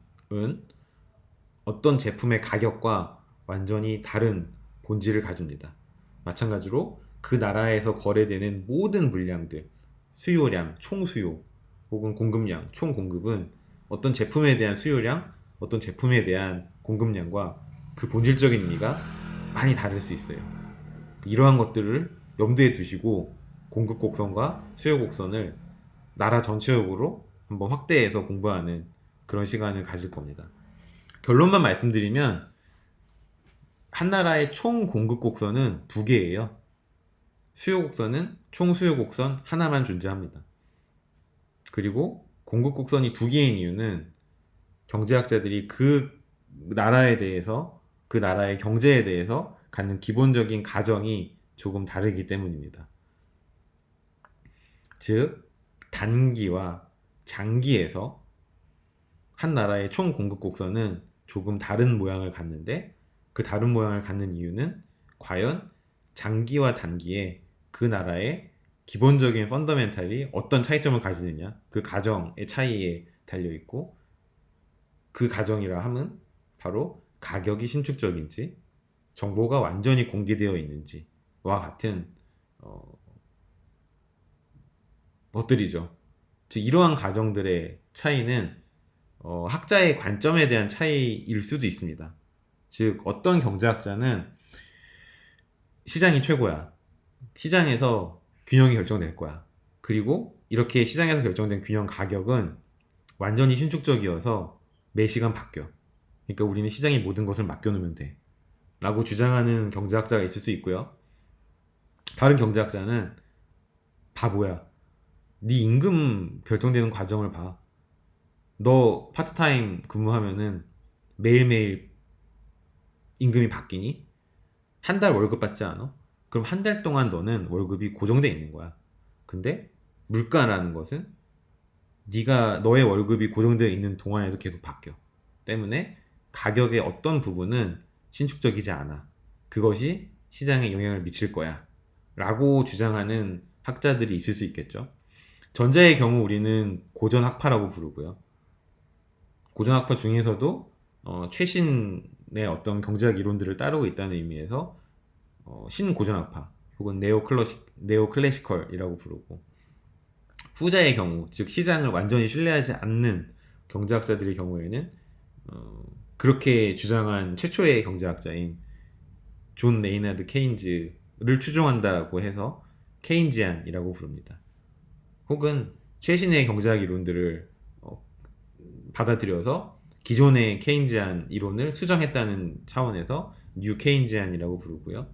어떤 제품의 가격과 완전히 다른 본질을 가집니다. 마찬가지로 그 나라에서 거래되는 모든 물량들, 수요량, 총수요 혹은 공급량, 총공급은 어떤 제품에 대한 수요량, 어떤 제품에 대한 공급량과 그 본질적인 의미가 많이 다를 수 있어요. 이러한 것들을 염두에 두시고 공급 곡선과 수요 곡선을 나라 전체적으로 한번 확대해서 공부하는 그런 시간을 가질 겁니다. 결론만 말씀드리면 한 나라의 총 공급 곡선은 두 개예요. 수요 곡선은 총 수요 곡선 하나만 존재합니다. 그리고 공급 곡선이 두 개인 이유는 경제학자들이 그 나라에 대해서 그 나라의 경제에 대해서 갖는 기본적인 가정이 조금 다르기 때문입니다. 즉 단기와 장기에서 한 나라의 총 공급 곡선은 조금 다른 모양을 갖는데 그 다른 모양을 갖는 이유는 과연 장기와 단기에 그 나라의 기본적인 펀더멘탈이 어떤 차이점을 가지느냐 그 가정의 차이에 달려 있고 그 가정이라 함은 바로 가격이 신축적인지 정보가 완전히 공개되어 있는지와 같은 어, 것들이죠. 즉 이러한 가정들의 차이는 학자의 관점에 대한 차이일 수도 있습니다. 즉 어떤 경제학자는 시장이 최고야. 시장에서 균형이 결정될 거야. 그리고 이렇게 시장에서 결정된 균형 가격은 완전히 신축적이어서 매 시간 바뀌어. 그러니까 우리는 시장의 모든 것을 맡겨놓으면 돼. 라고 주장하는 경제학자가 있을 수 있고요. 다른 경제학자는 바보야. 네 임금 결정되는 과정을 봐. 너 파트타임 근무하면은 매일매일 임금이 바뀌니? 한 달 월급 받지 않아? 그럼 한 달 동안 너는 월급이 고정돼 있는 거야. 근데 물가라는 것은 네가 너의 월급이 고정되어 있는 동안에도 계속 바뀌어. 때문에 가격의 어떤 부분은 신축적이지 않아. 그것이 시장에 영향을 미칠 거야. 라고 주장하는 학자들이 있을 수 있겠죠. 전자의 경우 우리는 고전학파라고 부르고요. 고전학파 중에서도 최신의 어떤 경제학 이론들을 따르고 있다는 의미에서 신고전학파 혹은 네오클래시컬이라고 부르고 후자의 경우 즉 시장을 완전히 신뢰하지 않는 경제학자들의 경우에는 그렇게 주장한 최초의 경제학자인 존 레이나드 케인즈를 추종한다고 해서 케인지안이라고 부릅니다. 혹은 최신의 경제학 이론들을 받아들여서 기존의 케인지안 이론을 수정했다는 차원에서 뉴 케인지안이라고 부르고요.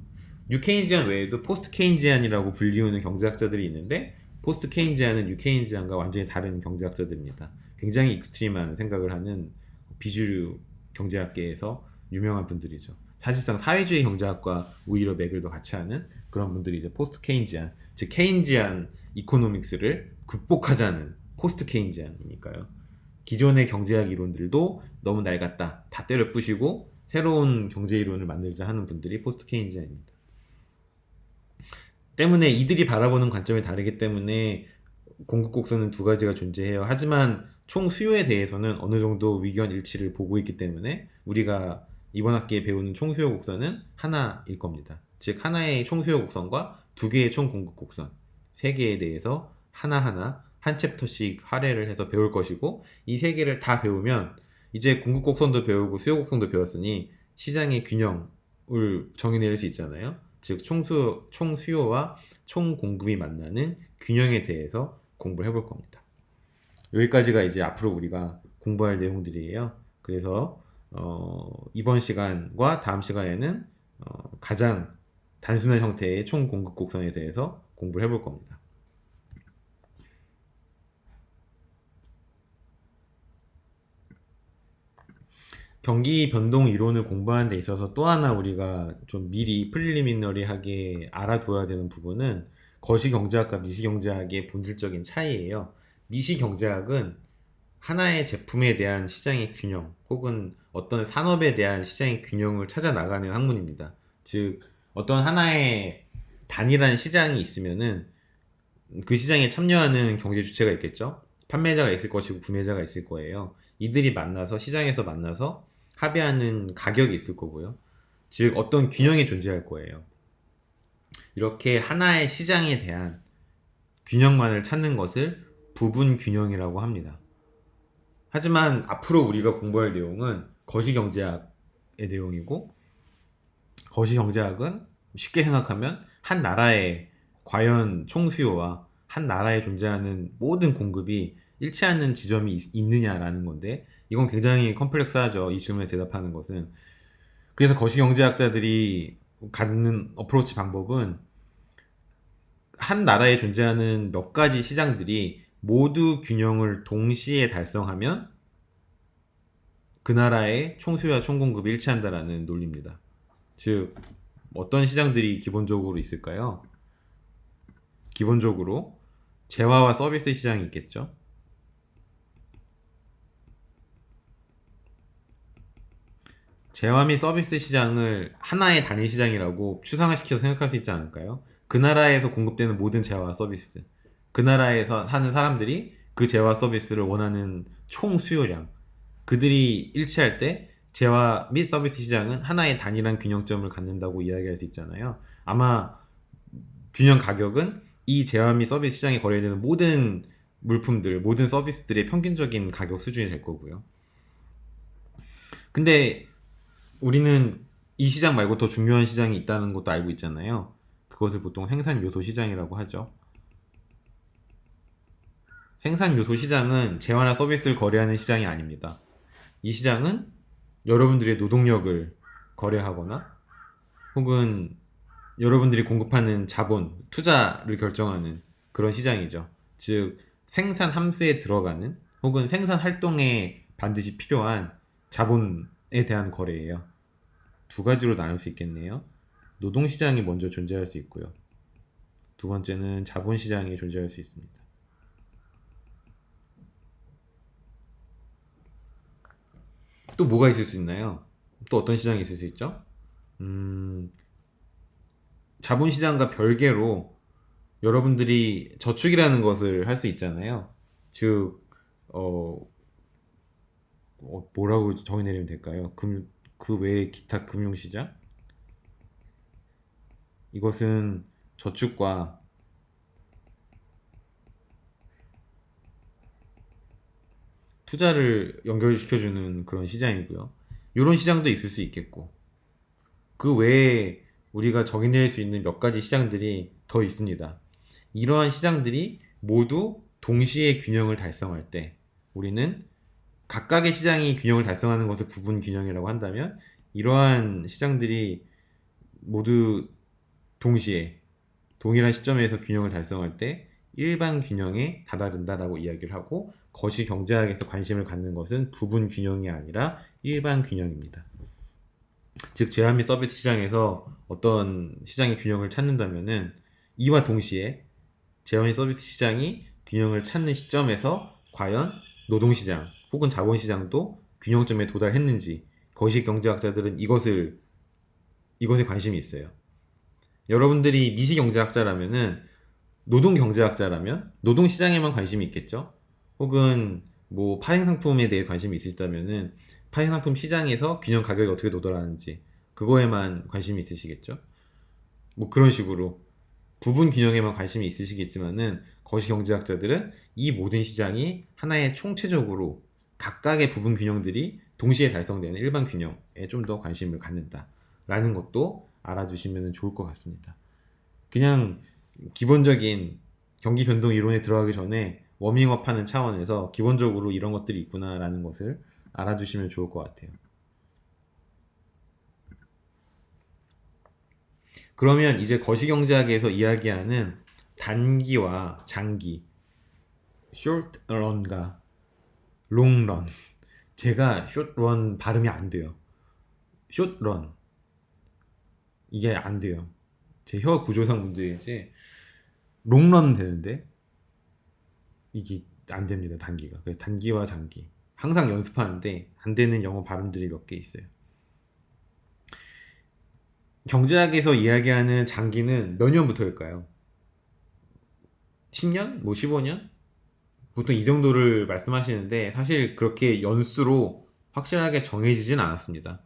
뉴 케인지안 외에도 포스트 케인지안이라고 불리우는 경제학자들이 있는데 포스트 케인지안은 뉴 케인지안과 완전히 다른 경제학자들입니다. 굉장히 익스트림한 생각을 하는 비주류 경제학계에서 유명한 분들이죠. 사실상 사회주의 경제학과 오히려 맥을 더 같이 하는 그런 분들이 이제 포스트 케인지안, 즉 케인지안 이코노믹스를 극복하자는 포스트 케인지안이니까요. 기존의 경제학 이론들도 너무 낡았다. 다 때려 부시고 새로운 경제 이론을 만들자 하는 분들이 포스트 케인지안입니다. 때문에 이들이 바라보는 관점이 다르기 때문에 공급 곡선은 두 가지가 존재해요. 하지만 총 수요에 대해서는 어느 정도 위견 일치를 보고 있기 때문에 우리가 이번 학기에 배우는 총 수요 곡선은 하나일 겁니다. 즉 하나의 총 수요 곡선과 두 개의 총 공급 곡선, 세 개에 대해서 하나하나 한 챕터씩 할애를 해서 배울 것이고 이 세 개를 다 배우면 이제 공급 곡선도 배우고 수요 곡선도 배웠으니 시장의 균형을 정의낼 수 있잖아요. 즉 총수요와 총공급이 만나는 균형에 대해서 공부를 해볼 겁니다. 여기까지가 이제 앞으로 우리가 공부할 내용들이에요. 그래서 이번 시간과 다음 시간에는 가장 단순한 형태의 총공급 곡선에 대해서 공부를 해볼 겁니다. 경기 변동 이론을 공부하는 데 있어서 또 하나 우리가 좀 미리 프리리미너리하게 알아두어야 되는 부분은 거시경제학과 미시경제학의 본질적인 차이예요. 미시경제학은 하나의 제품에 대한 시장의 균형 혹은 어떤 산업에 대한 시장의 균형을 찾아 나가는 학문입니다. 즉 어떤 하나의 단일한 시장이 있으면은 그 시장에 참여하는 경제 주체가 있겠죠. 판매자가 있을 것이고 구매자가 있을 거예요. 이들이 만나서 시장에서 만나서 합의하는 가격이 있을 거고요. 즉 어떤 균형이 존재할 거예요. 이렇게 하나의 시장에 대한 균형만을 찾는 것을 부분 균형이라고 합니다. 하지만 앞으로 우리가 공부할 내용은 거시경제학의 내용이고 거시경제학은 쉽게 생각하면 한 나라의 과연 총수요와 한 나라에 존재하는 모든 공급이 일치하는 지점이 있느냐라는 건데 이건 굉장히 컴플렉스하죠. 이 질문에 대답하는 것은. 그래서 거시경제학자들이 갖는 어프로치 방법은 한 나라에 존재하는 몇 가지 시장들이 모두 균형을 동시에 달성하면 그 나라의 총수요와 총공급이 일치한다라는 논리입니다. 즉 어떤 시장들이 기본적으로 있을까요? 기본적으로 재화와 서비스 시장이 있겠죠. 재화 및 서비스 시장을 하나의 단일 시장이라고 추상화시켜서 생각할 수 있지 않을까요? 그 나라에서 공급되는 모든 재화와 서비스, 그 나라에서 사는 사람들이 그 재화 서비스를 원하는 총 수요량, 그들이 일치할 때 재화 및 서비스 시장은 하나의 단일한 균형점을 갖는다고 이야기할 수 있잖아요. 아마 균형 가격은 이 재화 및 서비스 시장에 거래되는 모든 물품들, 모든 서비스들의 평균적인 가격 수준이 될 거고요. 근데 우리는 이 시장 말고 더 중요한 시장이 있다는 것도 알고 있잖아요. 그것을 보통 생산 요소 시장이라고 하죠. 생산 요소 시장은 재화나 서비스를 거래하는 시장이 아닙니다. 이 시장은 여러분들의 노동력을 거래하거나 혹은 여러분들이 공급하는 자본, 투자를 결정하는 그런 시장이죠. 즉 생산 함수에 들어가는 혹은 생산 활동에 반드시 필요한 자본에 대한 거래예요. 두 가지로 나눌 수 있겠네요. 노동시장이 먼저 존재할 수 있고요. 두 번째는 자본시장이 존재할 수 있습니다. 또 뭐가 있을 수 있나요? 또 어떤 시장이 있을 수 있죠? 음, 자본시장과 별개로 여러분들이 저축이라는 것을 할 수 있잖아요. 즉, 어, 뭐라고 정의내리면 될까요? 그 외에 기타 금융시장? 이것은 저축과 투자를 연결시켜주는 그런 시장이고요. 이런 시장도 있을 수 있겠고, 그 외에 우리가 정의낼 수 있는 몇 가지 시장들이 더 있습니다. 이러한 시장들이 모두 동시에 균형을 달성할 때 우리는 각각의 시장이 균형을 달성하는 것을 부분 균형이라고 한다면 이러한 시장들이 모두 동시에 동일한 시점에서 균형을 달성할 때 일반 균형에 다다른다라고 이야기를 하고 거시 경제학에서 관심을 갖는 것은 부분 균형이 아니라 일반 균형입니다. 즉 제한 및 서비스 시장에서 어떤 시장의 균형을 찾는다면은 이와 동시에 제한 및 서비스 시장이 균형을 찾는 시점에서 과연 노동시장 혹은 자본시장도 균형점에 도달했는지 거시 경제학자들은 이것에 관심이 있어요. 여러분들이 미시 경제학자라면은 노동 경제학자라면 노동 시장에만 관심이 있겠죠. 혹은 뭐 파생 상품에 대해 관심이 있으시다면은 파생 상품 시장에서 균형 가격이 어떻게 도달하는지 그거에만 관심이 있으시겠죠. 뭐 그런 식으로 부분 균형에만 관심이 있으시겠지만은 거시 경제학자들은 이 모든 시장이 하나의 총체적으로 각각의 부분 균형들이 동시에 달성되는 일반 균형에 좀 더 관심을 갖는다라는 것도 알아두시면 좋을 것 같습니다. 그냥 기본적인 경기 변동 이론에 들어가기 전에 워밍업 하는 차원에서 기본적으로 이런 것들이 있구나라는 것을 알아두시면 좋을 것 같아요. 그러면 이제 거시경제학에서 이야기하는 단기와 장기, short run과 long run. 제가 short run 발음이 안 돼요. short run. 이게 안 돼요. 제 혀 구조상 문제이지 long run 되는데 이게 안 됩니다. 단기가. 그래서 단기와 장기. 항상 연습하는데 안 되는 영어 발음들이 몇 개 있어요. 경제학에서 이야기하는 장기는 몇 년부터일까요? 10년? 뭐 15년? 보통 이 정도를 말씀하시는데 사실 그렇게 연수로 확실하게 정해지진 않았습니다.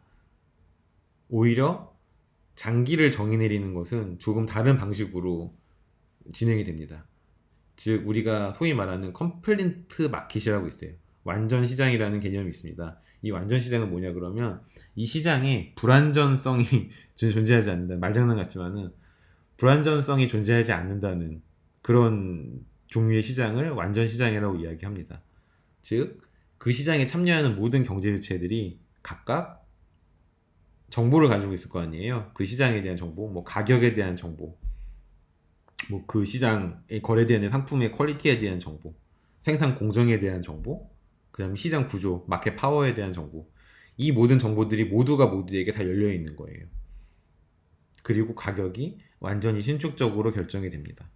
오히려 장기를 정의 내리는 것은 조금 다른 방식으로 진행이 됩니다. 즉 우리가 소위 말하는 컴플리트 마켓이라고 있어요. 완전 시장이라는 개념이 있습니다. 이 완전 시장은 뭐냐 그러면 이 시장에 불완전성이 존재하지 않는다. 말장난 같지만은 불완전성이 존재하지 않는다는 그런 종류의 시장을 완전 시장이라고 이야기합니다. 즉 그 시장에 참여하는 모든 경제 주체들이 각각 정보를 가지고 있을 거 아니에요. 그 시장에 대한 정보, 뭐 가격에 대한 정보, 뭐 그 시장에 거래되는 상품의 퀄리티에 대한 정보, 생산 공정에 대한 정보, 그다음에 시장 구조, 마켓 파워에 대한 정보. 이 모든 정보들이 모두가 모두에게 다 열려 있는 거예요. 그리고 가격이 완전히 신축적으로 결정이 됩니다.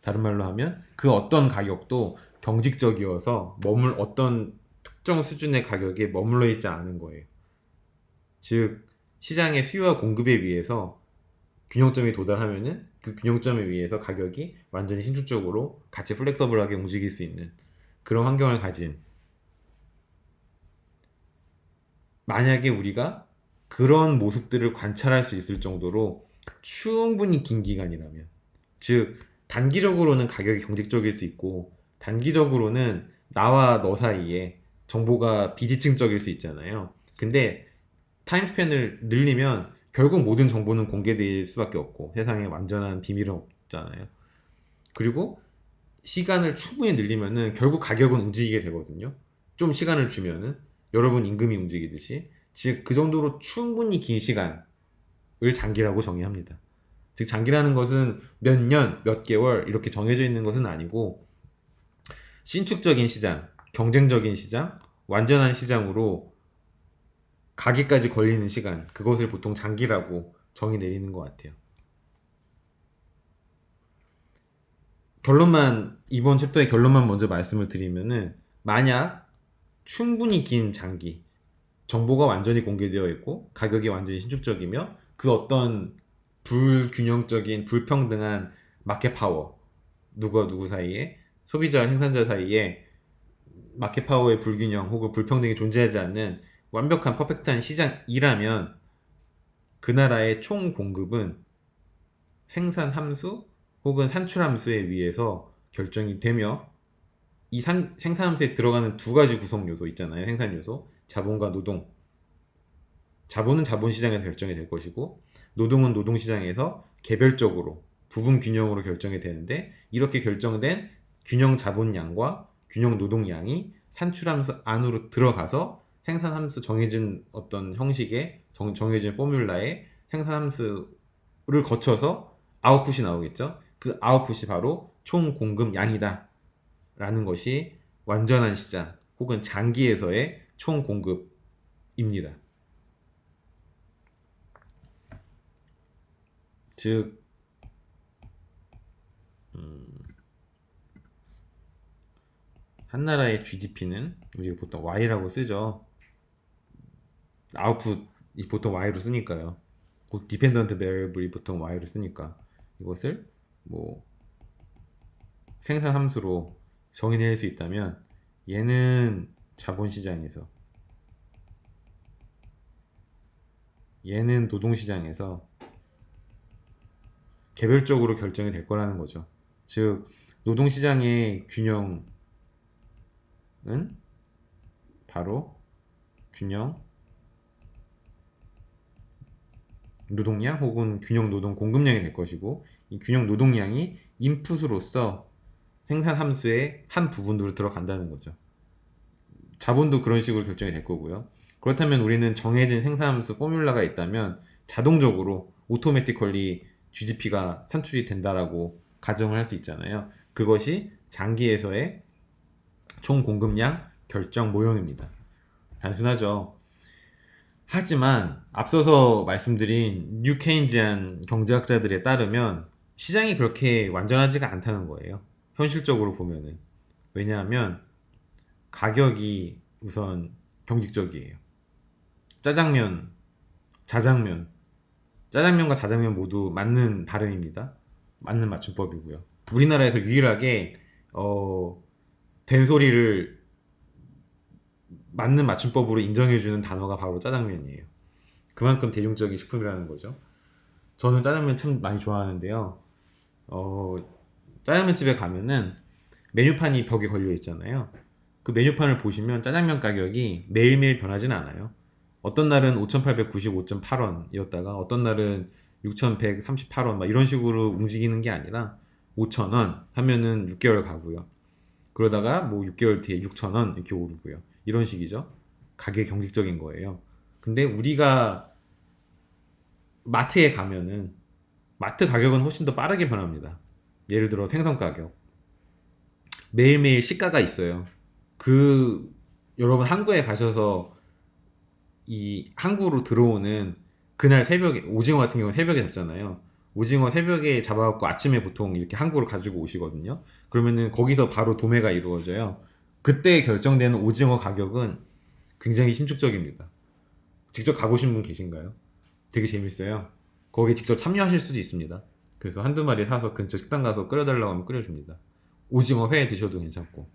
다른 말로 하면 그 어떤 가격도 경직적이어서 어떤 특정 수준의 가격에 머물러 있지 않은 거예요. 즉 시장의 수요와 공급에 의해서 균형점에 도달하면은 그 균형점에 의해서 가격이 완전히 신축적으로 같이 플렉서블하게 움직일 수 있는 그런 환경을 가진, 만약에 우리가 그런 모습들을 관찰할 수 있을 정도로 충분히 긴 기간이라면, 즉 단기적으로는 가격이 경직적일 수 있고 단기적으로는 나와 너 사이에 정보가 비대칭적일 수 있잖아요. 근데 타임스팬을 늘리면 결국 모든 정보는 공개될 수밖에 없고 세상에 완전한 비밀은 없잖아요. 그리고 시간을 충분히 늘리면은 결국 가격은 움직이게 되거든요. 좀 시간을 주면은 여러분 임금이 움직이듯이, 즉 그 정도로 충분히 긴 시간을 장기라고 정의합니다. 즉 장기라는 것은 몇 년, 몇 개월 이렇게 정해져 있는 것은 아니고 신축적인 시장, 경쟁적인 시장, 완전한 시장으로 가기까지 걸리는 시간, 그것을 보통 장기라고 정의 내리는 것 같아요. 이번 챕터의 결론만 먼저 말씀을 드리면은, 만약 충분히 긴 장기, 정보가 완전히 공개되어 있고 가격이 완전히 신축적이며 그 어떤 불균형적인 불평등한 마켓 파워, 누가 누구 사이에, 소비자와 생산자 사이에 마켓 파워의 불균형 혹은 불평등이 존재하지 않는 완벽한 퍼펙트한 시장이라면 그 나라의 총 공급은 생산 함수 혹은 산출 함수에 의해서 결정이 되며, 이 생산 함수에 들어가는 두 가지 구성 요소 있잖아요. 생산 요소, 자본과 노동. 자본은 자본 시장에서 결정이 될 것이고 노동은 노동 시장에서 개별적으로 부분 균형으로 결정이 되는데, 이렇게 결정된 균형 자본량과 균형 노동량이 산출함수 안으로 들어가서 생산함수 정해진 어떤 형식의 정해진 포뮬라의 생산함수를 거쳐서 아웃풋이 나오겠죠. 그 아웃풋이 바로 총 공급량이다 라는 것이 완전한 시장 혹은 장기에서의 총 공급입니다. 즉 한 나라의 GDP는 우리가 보통 Y라고 쓰죠. 아웃풋이 보통 Y로 쓰니까요. 곧 디펜던트 베리어블이 보통 Y로 쓰니까 이것을 뭐 생산 함수로 정의낼 수 있다면, 얘는 자본시장에서, 얘는 노동시장에서 개별적으로 결정이 될 거라는 거죠. 즉 노동시장의 균형은 바로 균형 노동량 혹은 균형 노동 공급량이 될 것이고, 이 균형 노동량이 인풋으로서 생산 함수의 한 부분으로 들어간다는 거죠. 자본도 그런 식으로 결정이 될 거고요. 그렇다면 우리는 정해진 생산 함수 포뮬라가 있다면 자동적으로 오토매티컬리 GDP가 산출이 된다라고 가정을 할 수 있잖아요. 그것이 장기에서의 총 공급량 결정 모형입니다. 단순하죠. 하지만 앞서서 말씀드린 뉴 케인지안 경제학자들에 따르면 시장이 그렇게 완전하지가 않다는 거예요. 현실적으로 보면은. 왜냐하면 가격이 우선 경직적이에요. 짜장면, 자장면, 짜장면과 자장면 모두 맞는 발음입니다. 맞는 맞춤법이고요. 우리나라에서 유일하게 된소리를 맞는 맞춤법으로 인정해주는 단어가 바로 짜장면이에요. 그만큼 대중적인 식품이라는 거죠. 저는 짜장면 참 많이 좋아하는데요. 짜장면 집에 가면은 메뉴판이 벽에 걸려 있잖아요. 그 메뉴판을 보시면 짜장면 가격이 매일매일 변하진 않아요. 어떤 날은 5,895.8원이었다가 어떤 날은 6,138원 막 이런 식으로 움직이는 게 아니라 5,000원 하면은 6개월 가고요. 그러다가 뭐 6개월 뒤에 6,000원 이렇게 오르고요. 이런 식이죠. 가격이 경직적인 거예요. 근데 우리가 마트에 가면은 마트 가격은 훨씬 더 빠르게 변합니다. 예를 들어 생선 가격. 매일매일 시가가 있어요. 여러분 한국에 가셔서 이 항구로 들어오는 그날 새벽에, 오징어 같은 경우는 새벽에 잡잖아요. 오징어 새벽에 잡아갖고 아침에 보통 이렇게 항구로 가지고 오시거든요. 그러면은 거기서 바로 도매가 이루어져요. 그때 결정되는 오징어 가격은 굉장히 신축적입니다. 직접 가보신 분 계신가요? 되게 재밌어요. 거기 직접 참여하실 수도 있습니다. 그래서 한두 마리 사서 근처 식당 가서 끓여달라고 하면 끓여줍니다. 오징어 회 드셔도 괜찮고.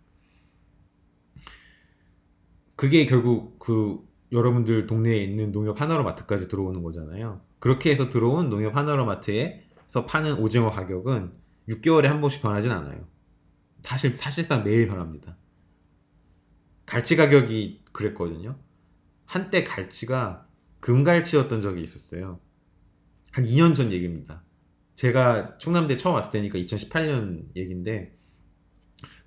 그게 결국 그 여러분들 동네에 있는 농협 하나로마트까지 들어오는 거잖아요. 그렇게 해서 들어온 농협 하나로마트에서 파는 오징어 가격은 6개월에 한 번씩 변하진 않아요. 사실상 매일 변합니다. 갈치 가격이 그랬거든요. 한때 갈치가 금갈치였던 적이 있었어요. 한 2년 전 얘기입니다. 제가 충남대 처음 왔을 때니까 2018년 얘기인데,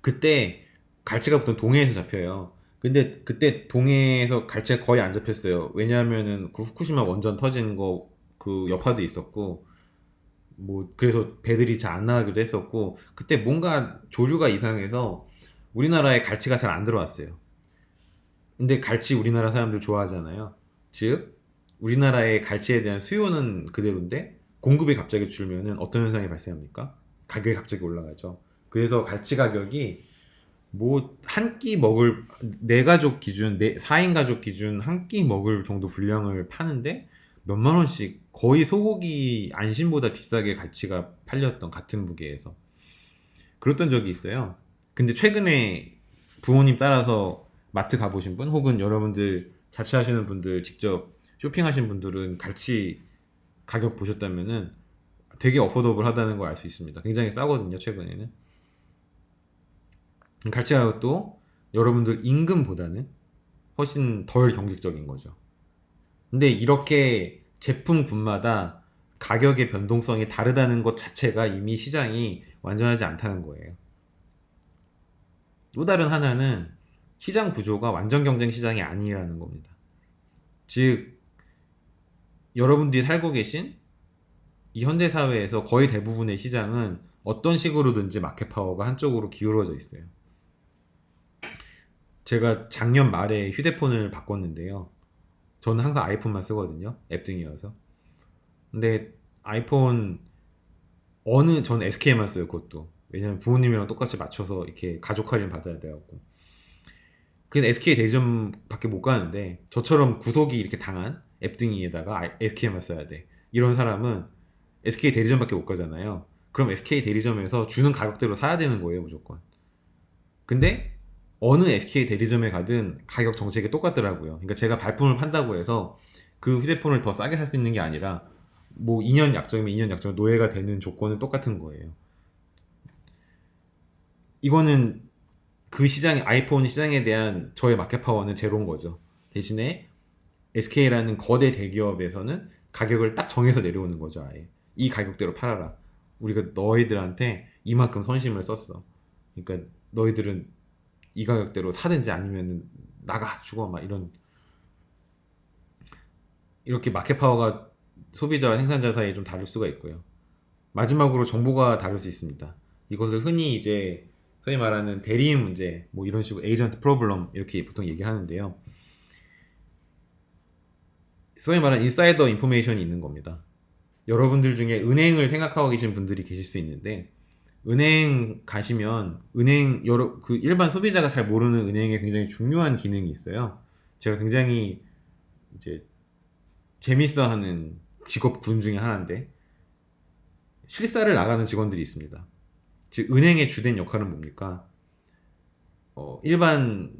그때 갈치가 보통 동해에서 잡혀요. 근데 그때 동해에서 갈치가 거의 안 잡혔어요. 왜냐하면은 그 후쿠시마 원전 터진 거 그 여파도 있었고, 뭐 그래서 배들이 잘 안 나가기도 했었고, 그때 뭔가 조류가 이상해서 우리나라에 갈치가 잘 안 들어왔어요. 근데 갈치 우리나라 사람들 좋아하잖아요. 즉 우리나라의 갈치에 대한 수요는 그대로인데 공급이 갑자기 줄면은 어떤 현상이 발생합니까? 가격이 갑자기 올라가죠. 그래서 갈치 가격이 뭐 한 끼 먹을, 네 가족 기준, 4인 가족 기준 한 끼 먹을 정도 분량을 파는데 몇만 원씩, 거의 소고기 안심보다 비싸게 갈치가 팔렸던, 같은 무게에서 그랬던 적이 있어요. 근데 최근에 부모님 따라서 마트 가보신 분, 혹은 여러분들 자취하시는 분들 직접 쇼핑하신 분들은 갈치 가격 보셨다면은 되게 어포더블 하다는 걸 알 수 있습니다. 굉장히 싸거든요, 최근에는. 갈치 가격도 여러분들 임금보다는 훨씬 덜 경직적인 거죠. 근데 이렇게 제품군마다 가격의 변동성이 다르다는 것 자체가 이미 시장이 완전하지 않다는 거예요. 또 다른 하나는 시장 구조가 완전 경쟁 시장이 아니라는 겁니다. 즉, 여러분들이 살고 계신 이 현대 사회에서 거의 대부분의 시장은 어떤 식으로든지 마켓 파워가 한쪽으로 기울어져 있어요. 제가 작년 말에 휴대폰을 바꿨는데요. 저는 항상 아이폰만 쓰거든요. 앱등이어서. 근데 아이폰, 저는 SK만 써요, 그것도. 왜냐면 부모님이랑 똑같이 맞춰서 이렇게 가족 할인 받아야 돼갖고. 그래서 SK 대리점밖에 못 가는데, 저처럼 구속이 이렇게 당한 앱등이에다가 SK만 써야 돼. 이런 사람은 SK 대리점밖에 못 가잖아요. 그럼 SK 대리점에서 주는 가격대로 사야 되는 거예요, 무조건. 근데 어느 SK 대리점에 가든 가격 정책이 똑같더라고요. 그러니까 제가 발품을 판다고 해서 그 휴대폰을 더 싸게 살 수 있는 게 아니라, 뭐 2년 약정이면 2년 약정 노예가 되는 조건은 똑같은 거예요. 이거는 그 시장, 아이폰 시장에 대한 저의 마켓 파워는 제로인 거죠. 대신에 SK라는 거대 대기업에서는 가격을 딱 정해서 내려오는 거죠. 아예 이 가격대로 팔아라. 우리가 너희들한테 이만큼 선심을 썼어. 그러니까 너희들은 이 가격대로 사든지 아니면 나가 죽어, 막 이렇게 마켓 파워가 소비자와 생산자 사이에 좀 다를 수가 있고요. 마지막으로 정보가 다를 수 있습니다. 이것을 흔히 이제 소위 말하는 대리인 문제, 뭐 이런 식으로 에이전트 프로블럼 이렇게 보통 얘기를 하는데요. 소위 말하는 인사이더 인포메이션이 있는 겁니다. 여러분들 중에 은행을 생각하고 계신 분들이 계실 수 있는데, 은행 가시면 그 일반 소비자가 잘 모르는 은행에 굉장히 중요한 기능이 있어요. 제가 굉장히 이제 재밌어하는 직업군 중에 하나인데, 실사를 나가는 직원들이 있습니다. 즉 은행의 주된 역할은 뭡니까? 일반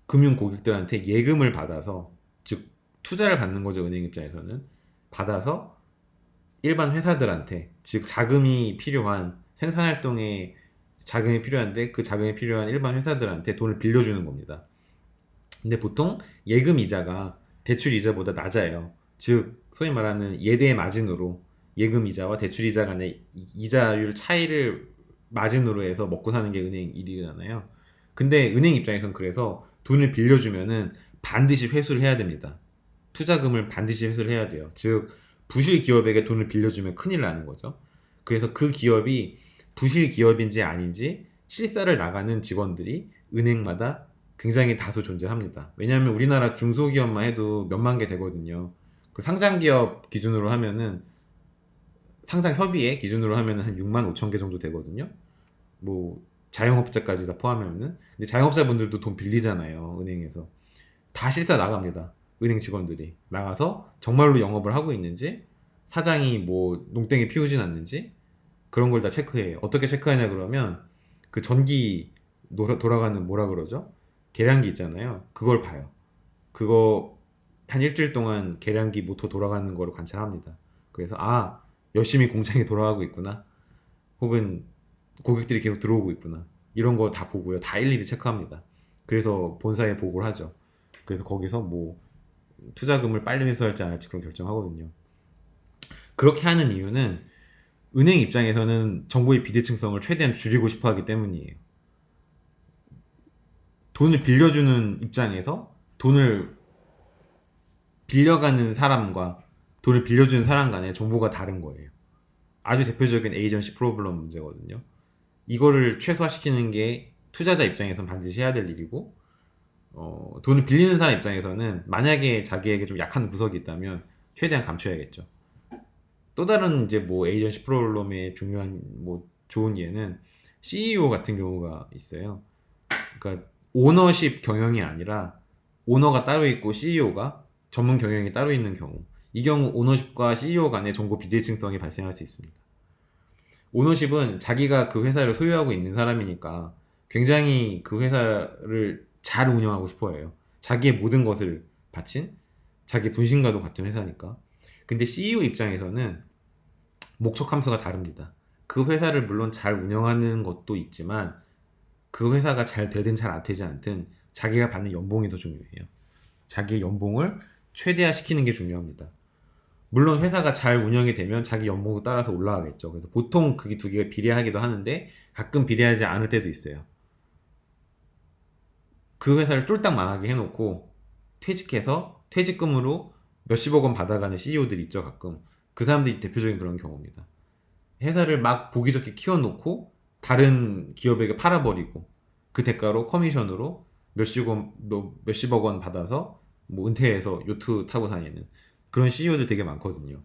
금융 고객들한테 예금을 받아서, 즉 투자를 받는 거죠. 은행 입장에서는 받아서 일반 회사들한테, 즉 자금이 필요한, 생산활동에 자금이 필요한데 그 자금이 필요한 일반 회사들한테 돈을 빌려주는 겁니다. 근데 보통 예금 이자가 대출 이자보다 낮아요. 즉 소위 말하는 예대 마진으로, 예금 이자와 대출 이자 간의 이자율 차이를 마진으로 해서 먹고 사는 게 은행 일이잖아요. 근데 은행 입장에선 그래서 돈을 빌려주면은 반드시 회수를 해야 됩니다. 투자금을 반드시 회수를 해야 돼요. 즉 부실 기업에게 돈을 빌려주면 큰일 나는 거죠. 그래서 그 기업이 부실 기업인지 아닌지 실사를 나가는 직원들이 은행마다 굉장히 다수 존재합니다. 왜냐하면 우리나라 중소기업만 해도 몇만 개 되거든요. 그 상장기업 기준으로 하면은 상장협의회 기준으로 하면은 한 6만 5천 개 정도 되거든요. 뭐 자영업자까지 다 포함하면은. 근데 자영업자분들도 돈 빌리잖아요, 은행에서. 다 실사 나갑니다. 은행 직원들이 나가서 정말로 영업을 하고 있는지, 사장이 뭐 농땡이 피우진 않는지, 그런 걸 다 체크해요. 어떻게 체크하냐 그러면 그 전기 돌아가는 뭐라 그러죠? 계량기 있잖아요. 그걸 봐요. 그거 한 일주일 동안 계량기 모터 돌아가는 거를 관찰합니다. 그래서 아, 열심히 공장이 돌아가고 있구나. 혹은 고객들이 계속 들어오고 있구나. 이런 거 다 보고요. 다 일일이 체크합니다. 그래서 본사에 보고를 하죠. 그래서 거기서 뭐 투자금을 빨리 회수할지 안 할지 그런 결정하거든요. 그렇게 하는 이유는 은행 입장에서는 정보의 비대칭성을 최대한 줄이고 싶어 하기 때문이에요. 돈을 빌려주는 입장에서 돈을 빌려가는 사람과 돈을 빌려주는 사람 간의 정보가 다른 거예요. 아주 대표적인 에이전시 프로블럼 문제거든요. 이거를 최소화시키는 게 투자자 입장에서는 반드시 해야 될 일이고, 돈을 빌리는 사람 입장에서는 만약에 자기에게 좀 약한 구석이 있다면 최대한 감춰야겠죠. 또 다른 이제 뭐 에이전시 프로그램의 중요한 뭐 좋은 예는 CEO 같은 경우가 있어요. 그러니까 오너십 경영이 아니라 오너가 따로 있고 CEO가 전문 경영이 따로 있는 경우, 이 경우 오너십과 CEO 간의 정보 비대칭성이 발생할 수 있습니다. 오너십은 자기가 그 회사를 소유하고 있는 사람이니까 굉장히 그 회사를 잘 운영하고 싶어 해요. 자기의 모든 것을 바친 자기 분신과도 같은 회사니까. 근데 CEO 입장에서는 목적 함수가 다릅니다. 그 회사를 물론 잘 운영하는 것도 있지만 그 회사가 잘 되든 잘 안 되지 않든 자기가 받는 연봉이 더 중요해요. 자기의 연봉을 최대화시키는 게 중요합니다. 물론 회사가 잘 운영이 되면 자기 연봉도 따라서 올라가겠죠. 그래서 보통 그게 두 개가 비례하기도 하는데 가끔 비례하지 않을 때도 있어요. 그 회사를 쫄딱 망하게 해놓고 퇴직해서 퇴직금으로 몇십억 원 받아가는 CEO들이 있죠, 가끔. 그 사람들이 대표적인 그런 경우입니다. 회사를 막 보기 좋게 키워놓고 다른 기업에게 팔아버리고 그 대가로 커미션으로 몇십억 원 받아서 뭐 은퇴해서 요트 타고 다니는 그런 CEO들 되게 많거든요.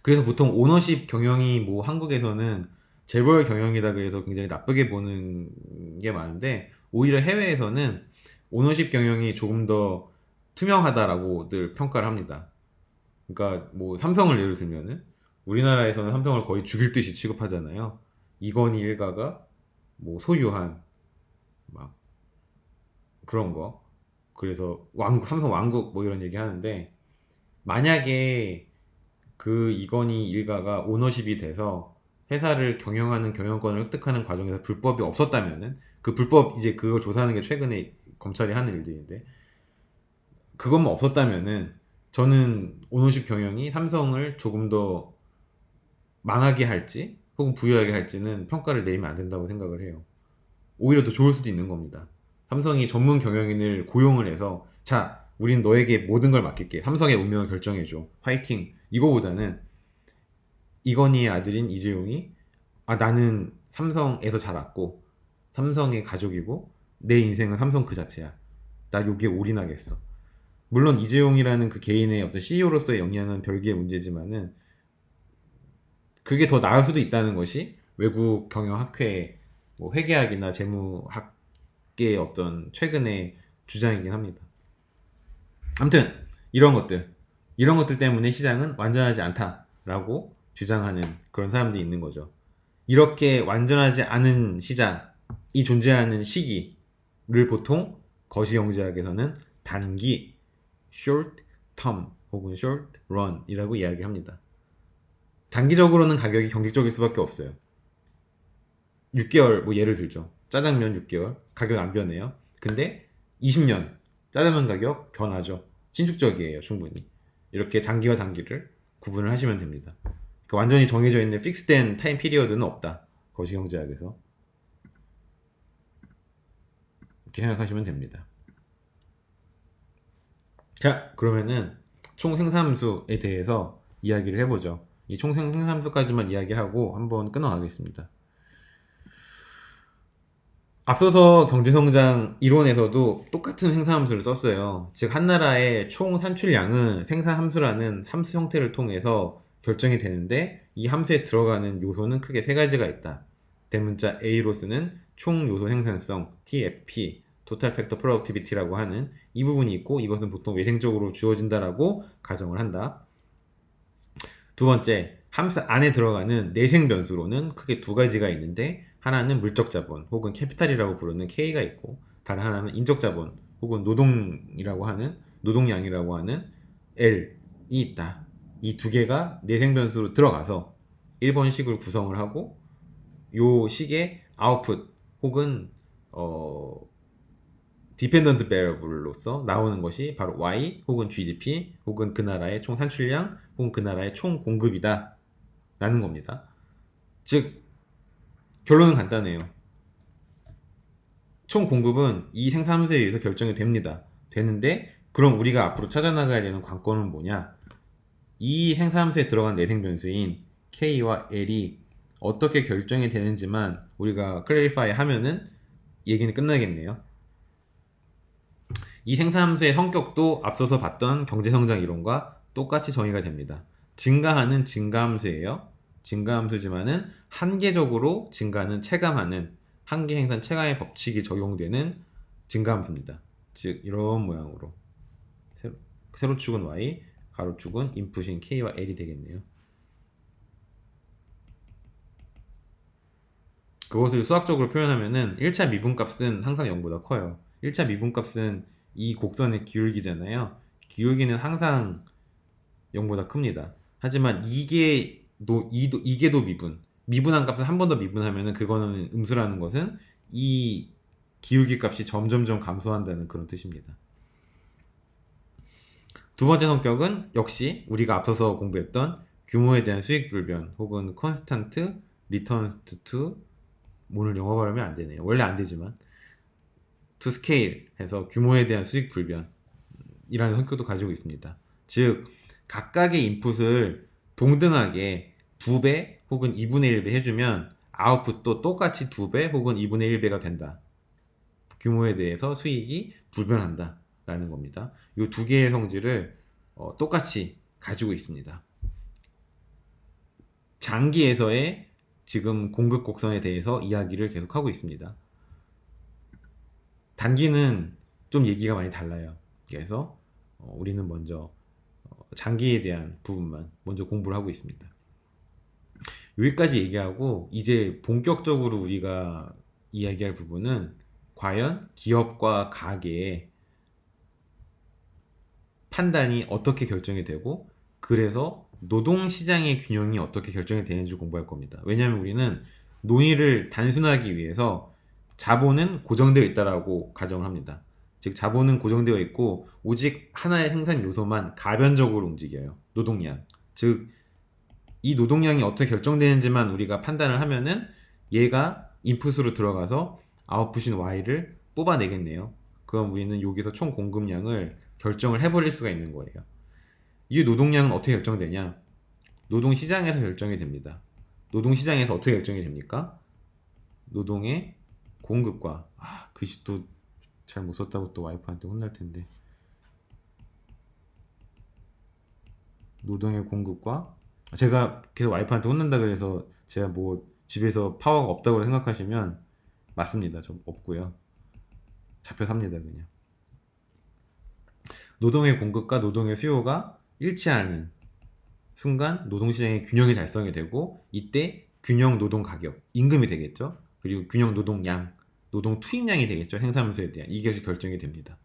그래서 보통 오너십 경영이 뭐 한국에서는 재벌 경영이다 그래서 굉장히 나쁘게 보는 게 많은데, 오히려 해외에서는 오너십 경영이 조금 더 투명하다라고들 평가를 합니다. 그러니까 뭐 삼성을 예를 들면은 우리나라에서는 삼성을 거의 죽일 듯이 취급하잖아요. 이건희 일가가 뭐 소유한 막 그런 거. 그래서 왕국, 삼성 왕국 뭐 이런 얘기 하는데, 만약에 그 이건희 일가가 오너십이 돼서 회사를 경영하는 경영권을 획득하는 과정에서 불법이 없었다면은, 그 불법 이제 그걸 조사하는 게 최근에 검찰이 하는 일들인데, 그것만 없었다면은 저는 오너십 경영이 삼성을 조금 더 망하게 할지 혹은 부유하게 할지는 평가를 내리면 안 된다고 생각을 해요. 오히려 더 좋을 수도 있는 겁니다. 삼성이 전문 경영인을 고용을 해서 자, 우린 너에게 모든 걸 맡길게. 삼성의 운명을 결정해줘. 화이팅. 이거보다는 이건희의 아들인 이재용이 아, 나는 삼성에서 자랐고 삼성의 가족이고 내 인생은 삼성 그 자체야. 나 여기에 올인하겠어. 물론 이재용이라는 그 개인의 어떤 CEO로서의 역량은 별개의 문제지만은 그게 더 나을 수도 있다는 것이 외국 경영학회의 뭐 회계학이나 재무학계의 어떤 최근의 주장이긴 합니다. 아무튼 이런 것들 때문에 시장은 완전하지 않다라고 주장하는 그런 사람들이 있는 거죠. 이렇게 완전하지 않은 시장이 존재하는 시기를 보통 거시경제학에서는 단기 short term 혹은 short run이라고 이야기합니다. 단기적으로는 가격이 경직적일 수밖에 없어요. 6개월 뭐 예를 들죠. 짜장면 6개월 가격 안 변해요. 근데 20년 짜장면 가격 변하죠. 신축적이에요, 충분히. 이렇게 장기와 단기를 구분을 하시면 됩니다. 그러니까 완전히 정해져 있는 픽스된 타임 피리어드는 없다, 거시경제학에서. 이렇게 생각하시면 됩니다. 자, 그러면은 총생산함수에 대해서 이야기를 해보죠. 이 총생산함수까지만 이야기하고 한번 끊어가겠습니다. 앞서서 경제성장 이론에서도 똑같은 생산함수를 썼어요. 즉, 한 나라의 총 산출량은 생산함수라는 함수 형태를 통해서 결정이 되는데, 이 함수에 들어가는 요소는 크게 세 가지가 있다. 대문자 A로 쓰는 총 요소 생산성, TFP, Total Factor Productivity라고 하는 이 부분이 있고, 이것은 보통 외생적으로 주어진다라고 가정을 한다. 두 번째, 함수 안에 들어가는 내생 변수로는 크게 두 가지가 있는데, 하나는 물적 자본 혹은 캐피탈이라고 부르는 K가 있고, 다른 하나는 인적 자본 혹은 노동량이라고 하는 L이 있다. 이 두 개가 내생 변수로 들어가서 1번식을 구성을 하고, 요 식의 아웃풋 혹은 디펜던트 베리어블로서 나오는 것이 바로 Y 혹은 GDP 혹은 그 나라의 총 산출량 혹은 그 나라의 총 공급이다 라는 겁니다. 즉, 결론은 간단해요. 총 공급은 이 생산함수에 의해서 결정이 되는데, 그럼 우리가 앞으로 찾아나가야 되는 관건은 뭐냐? 이 생산함수에 들어간 내생 변수인 K와 L이 어떻게 결정이 되는지만 우리가 클래리파이 하면은 얘기는 끝나겠네요. 이 생산함수의 성격도 앞서서 봤던 경제성장 이론과 똑같이 정의가 됩니다. 증가하는 증가함수예요. 증가함수지만은 한계적으로 증가는 체감하는 한계행산 체감의 법칙이 적용되는 증가함수입니다. 즉, 이런 모양으로 세로축은 Y, 가로축은 인풋인 K와 L이 되겠네요. 그것을 수학적으로 표현하면은 1차 미분값은 항상 0보다 커요. 1차 미분값은 이 곡선의 기울기잖아요. 기울기는 항상 0보다 큽니다. 하지만 이게도 미분한 값을 한 번 더 미분하면은 그거는 음수라는 것은 이 기울기 값이 점점점 감소한다는 그런 뜻입니다. 두 번째 성격은 역시 우리가 앞서서 공부했던 규모에 대한 수익 불변 혹은 컨스탄트 리턴 투 오늘 영어 발음이 안 되네요. 원래 안 되지만 to scale 해서 규모에 대한 수익 불변이라는 성격도 가지고 있습니다. 즉, 각각의 인풋을 동등하게 2배 혹은 2분의 1배 해주면 아웃풋도 똑같이 2배 혹은 2분의 1배가 된다. 규모에 대해서 수익이 불변한다 라는 겁니다. 이 두 개의 성질을 똑같이 가지고 있습니다. 장기에서의 지금 공급 곡선에 대해서 이야기를 계속하고 있습니다. 단기는 좀 얘기가 많이 달라요. 그래서 우리는 먼저 장기에 대한 부분만 먼저 공부를 하고 있습니다. 여기까지 얘기하고 이제 본격적으로 우리가 이야기할 부분은 과연 기업과 가게의 판단이 어떻게 결정이 되고, 그래서 노동시장의 균형이 어떻게 결정이 되는지 공부할 겁니다. 왜냐하면 우리는 논의를 단순하기 위해서 자본은 고정되어 있다라고 가정을 합니다. 즉, 자본은 고정되어 있고 오직 하나의 생산 요소만 가변적으로 움직여요. 노동량. 즉, 이 노동량이 어떻게 결정되는지만 우리가 판단을 하면은 얘가 인풋으로 들어가서 아웃풋인 Y를 뽑아내겠네요. 그럼 우리는 여기서 총 공급량을 결정을 해버릴 수가 있는 거예요. 이 노동량은 어떻게 결정되냐? 노동시장에서 결정이 됩니다. 노동시장에서 어떻게 결정이 됩니까? 노동의 공급과 글씨 또 잘 못 썼다고 또 와이프한테 혼날 텐데, 노동의 공급과 제가 계속 와이프한테 혼난다 그래서 제가 뭐 집에서 파워가 없다고 생각하시면 맞습니다. 좀 없고요. 잡혀 삽니다 그냥. 노동의 공급과 노동의 수요가 일치하는 순간 노동시장의 균형이 달성이 되고, 이때 균형 노동 가격, 임금이 되겠죠. 그리고 균형 노동량, 노동 투입량이 되겠죠. 생산함수에 대한 이것이 결정이 됩니다.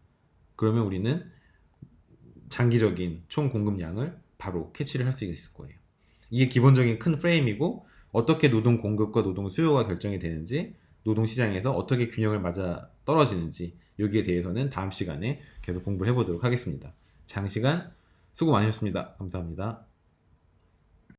그러면 우리는 장기적인 총 공급량을 바로 캐치를 할 수 있을 거예요. 이게 기본적인 큰 프레임이고, 어떻게 노동 공급과 노동 수요가 결정이 되는지, 노동 시장에서 어떻게 균형을 맞아 떨어지는지, 여기에 대해서는 다음 시간에 계속 공부를 해보도록 하겠습니다. 장시간 수고 많으셨습니다. 감사합니다.